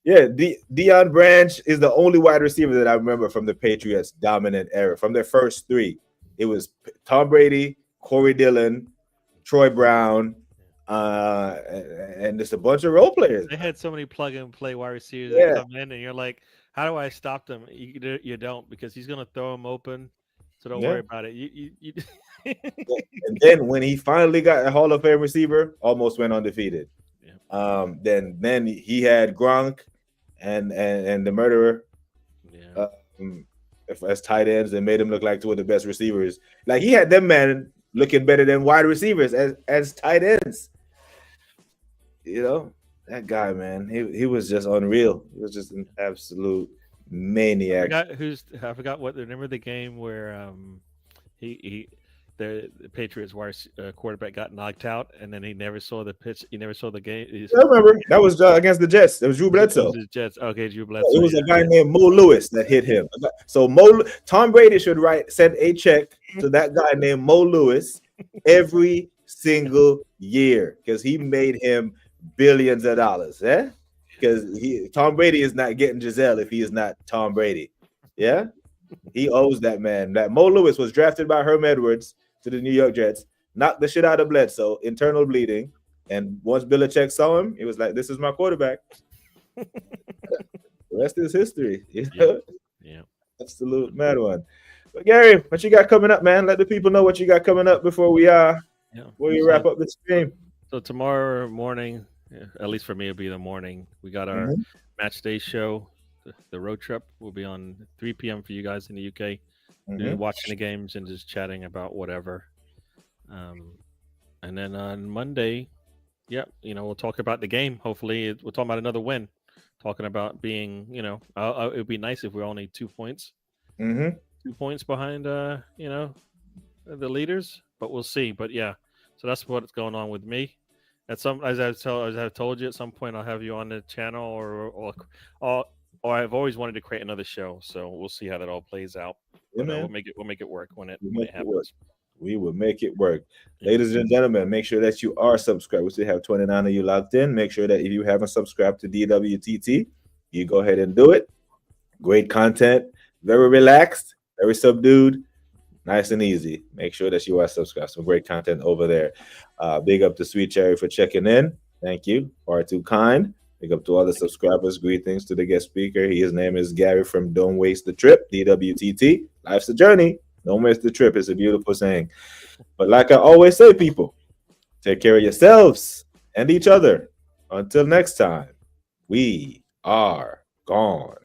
[SPEAKER 1] Yeah, Deion Branch is the only wide receiver that I remember from the Patriots' dominant era. From their first 3, it was Tom Brady, Corey Dillon, Troy Brown, and just a bunch of role players.
[SPEAKER 2] They had so many plug and play wide receivers that come in, and you're like, how do I stop them? You don't, because he's gonna throw him open. So don't
[SPEAKER 1] Yeah.
[SPEAKER 2] worry about it. You
[SPEAKER 1] And then when he finally got a Hall of Fame receiver, almost went undefeated.
[SPEAKER 2] yeah,
[SPEAKER 1] Then he had Gronk and the murderer
[SPEAKER 2] yeah.
[SPEAKER 1] um, as tight ends and made him look like two of the best receivers. Like he had them man looking better than wide receivers as tight ends. You know, that guy, man, he was just unreal. He was just an absolute maniac.
[SPEAKER 2] I forgot what. Remember the game where he the Patriots wide quarterback got knocked out, and then he never saw the pitch. He never saw the game.
[SPEAKER 1] I remember that was against the Jets. It was Drew
[SPEAKER 2] It was
[SPEAKER 1] Bledsoe.
[SPEAKER 2] his Jets. Okay, Drew
[SPEAKER 1] It
[SPEAKER 2] Bledsoe.
[SPEAKER 1] was
[SPEAKER 2] Yeah,
[SPEAKER 1] a guy named Mo Lewis that hit him. So Tom Brady should send a check to that guy named Mo Lewis every single year because he made him billions of dollars. Yeah, because Tom Brady is not getting Giselle if he is not Tom Brady. Yeah, he owes that man. That Mo Lewis was drafted by Herm Edwards to the New York Jets, knocked the shit out of Bledsoe, internal bleeding, and once Belichick saw him, he was like, "This is my quarterback." The rest is history. You
[SPEAKER 2] yeah,
[SPEAKER 1] know?
[SPEAKER 2] yeah.
[SPEAKER 1] Absolute mad one. But Gary, what you got coming up, man? Let the people know what you got coming up before we
[SPEAKER 2] Yeah.
[SPEAKER 1] wrap up the stream.
[SPEAKER 2] So tomorrow morning, at least for me, it'll be the morning. We got our
[SPEAKER 1] Mm-hmm.
[SPEAKER 2] match day show. The road trip will be on 3 p.m. for you guys in the UK. We'll be
[SPEAKER 1] Mm-hmm.
[SPEAKER 2] watching the games and just chatting about whatever. Um, and then on Monday, yeah, we'll talk about the game. Hopefully, we'll talk about another win. Talking about being, it would be nice if we're only 2 points,
[SPEAKER 1] Mm-hmm.
[SPEAKER 2] 2 points behind, the leaders. But we'll see. But yeah, so that's what's going on with me. As I've told you, at some point I'll have you on the channel, or I've always wanted to create another show. So we'll see how that all plays out.
[SPEAKER 1] Yeah,
[SPEAKER 2] But
[SPEAKER 1] man.
[SPEAKER 2] we'll make it work when
[SPEAKER 1] We
[SPEAKER 2] it
[SPEAKER 1] make it work.
[SPEAKER 2] happens.
[SPEAKER 1] We will make it work.
[SPEAKER 2] Yeah.
[SPEAKER 1] Ladies and gentlemen, make sure that you are subscribed. We still have 29 of you logged in. Make sure that if you haven't subscribed to DWTT, you go ahead and do it. Great content, very relaxed, very subdued, nice and easy. Make sure that you are subscribed. Some great content over there. Big up to Sweet Cherry for checking in. Thank you. Far too kind. Big up to all the subscribers. Greetings to the guest speaker. His name is Gary from Don't Waste the Trip, DWTT. Life's a journey. Don't waste the trip. It's a beautiful saying. But like I always say, people, take care of yourselves and each other. Until next time, we are gone.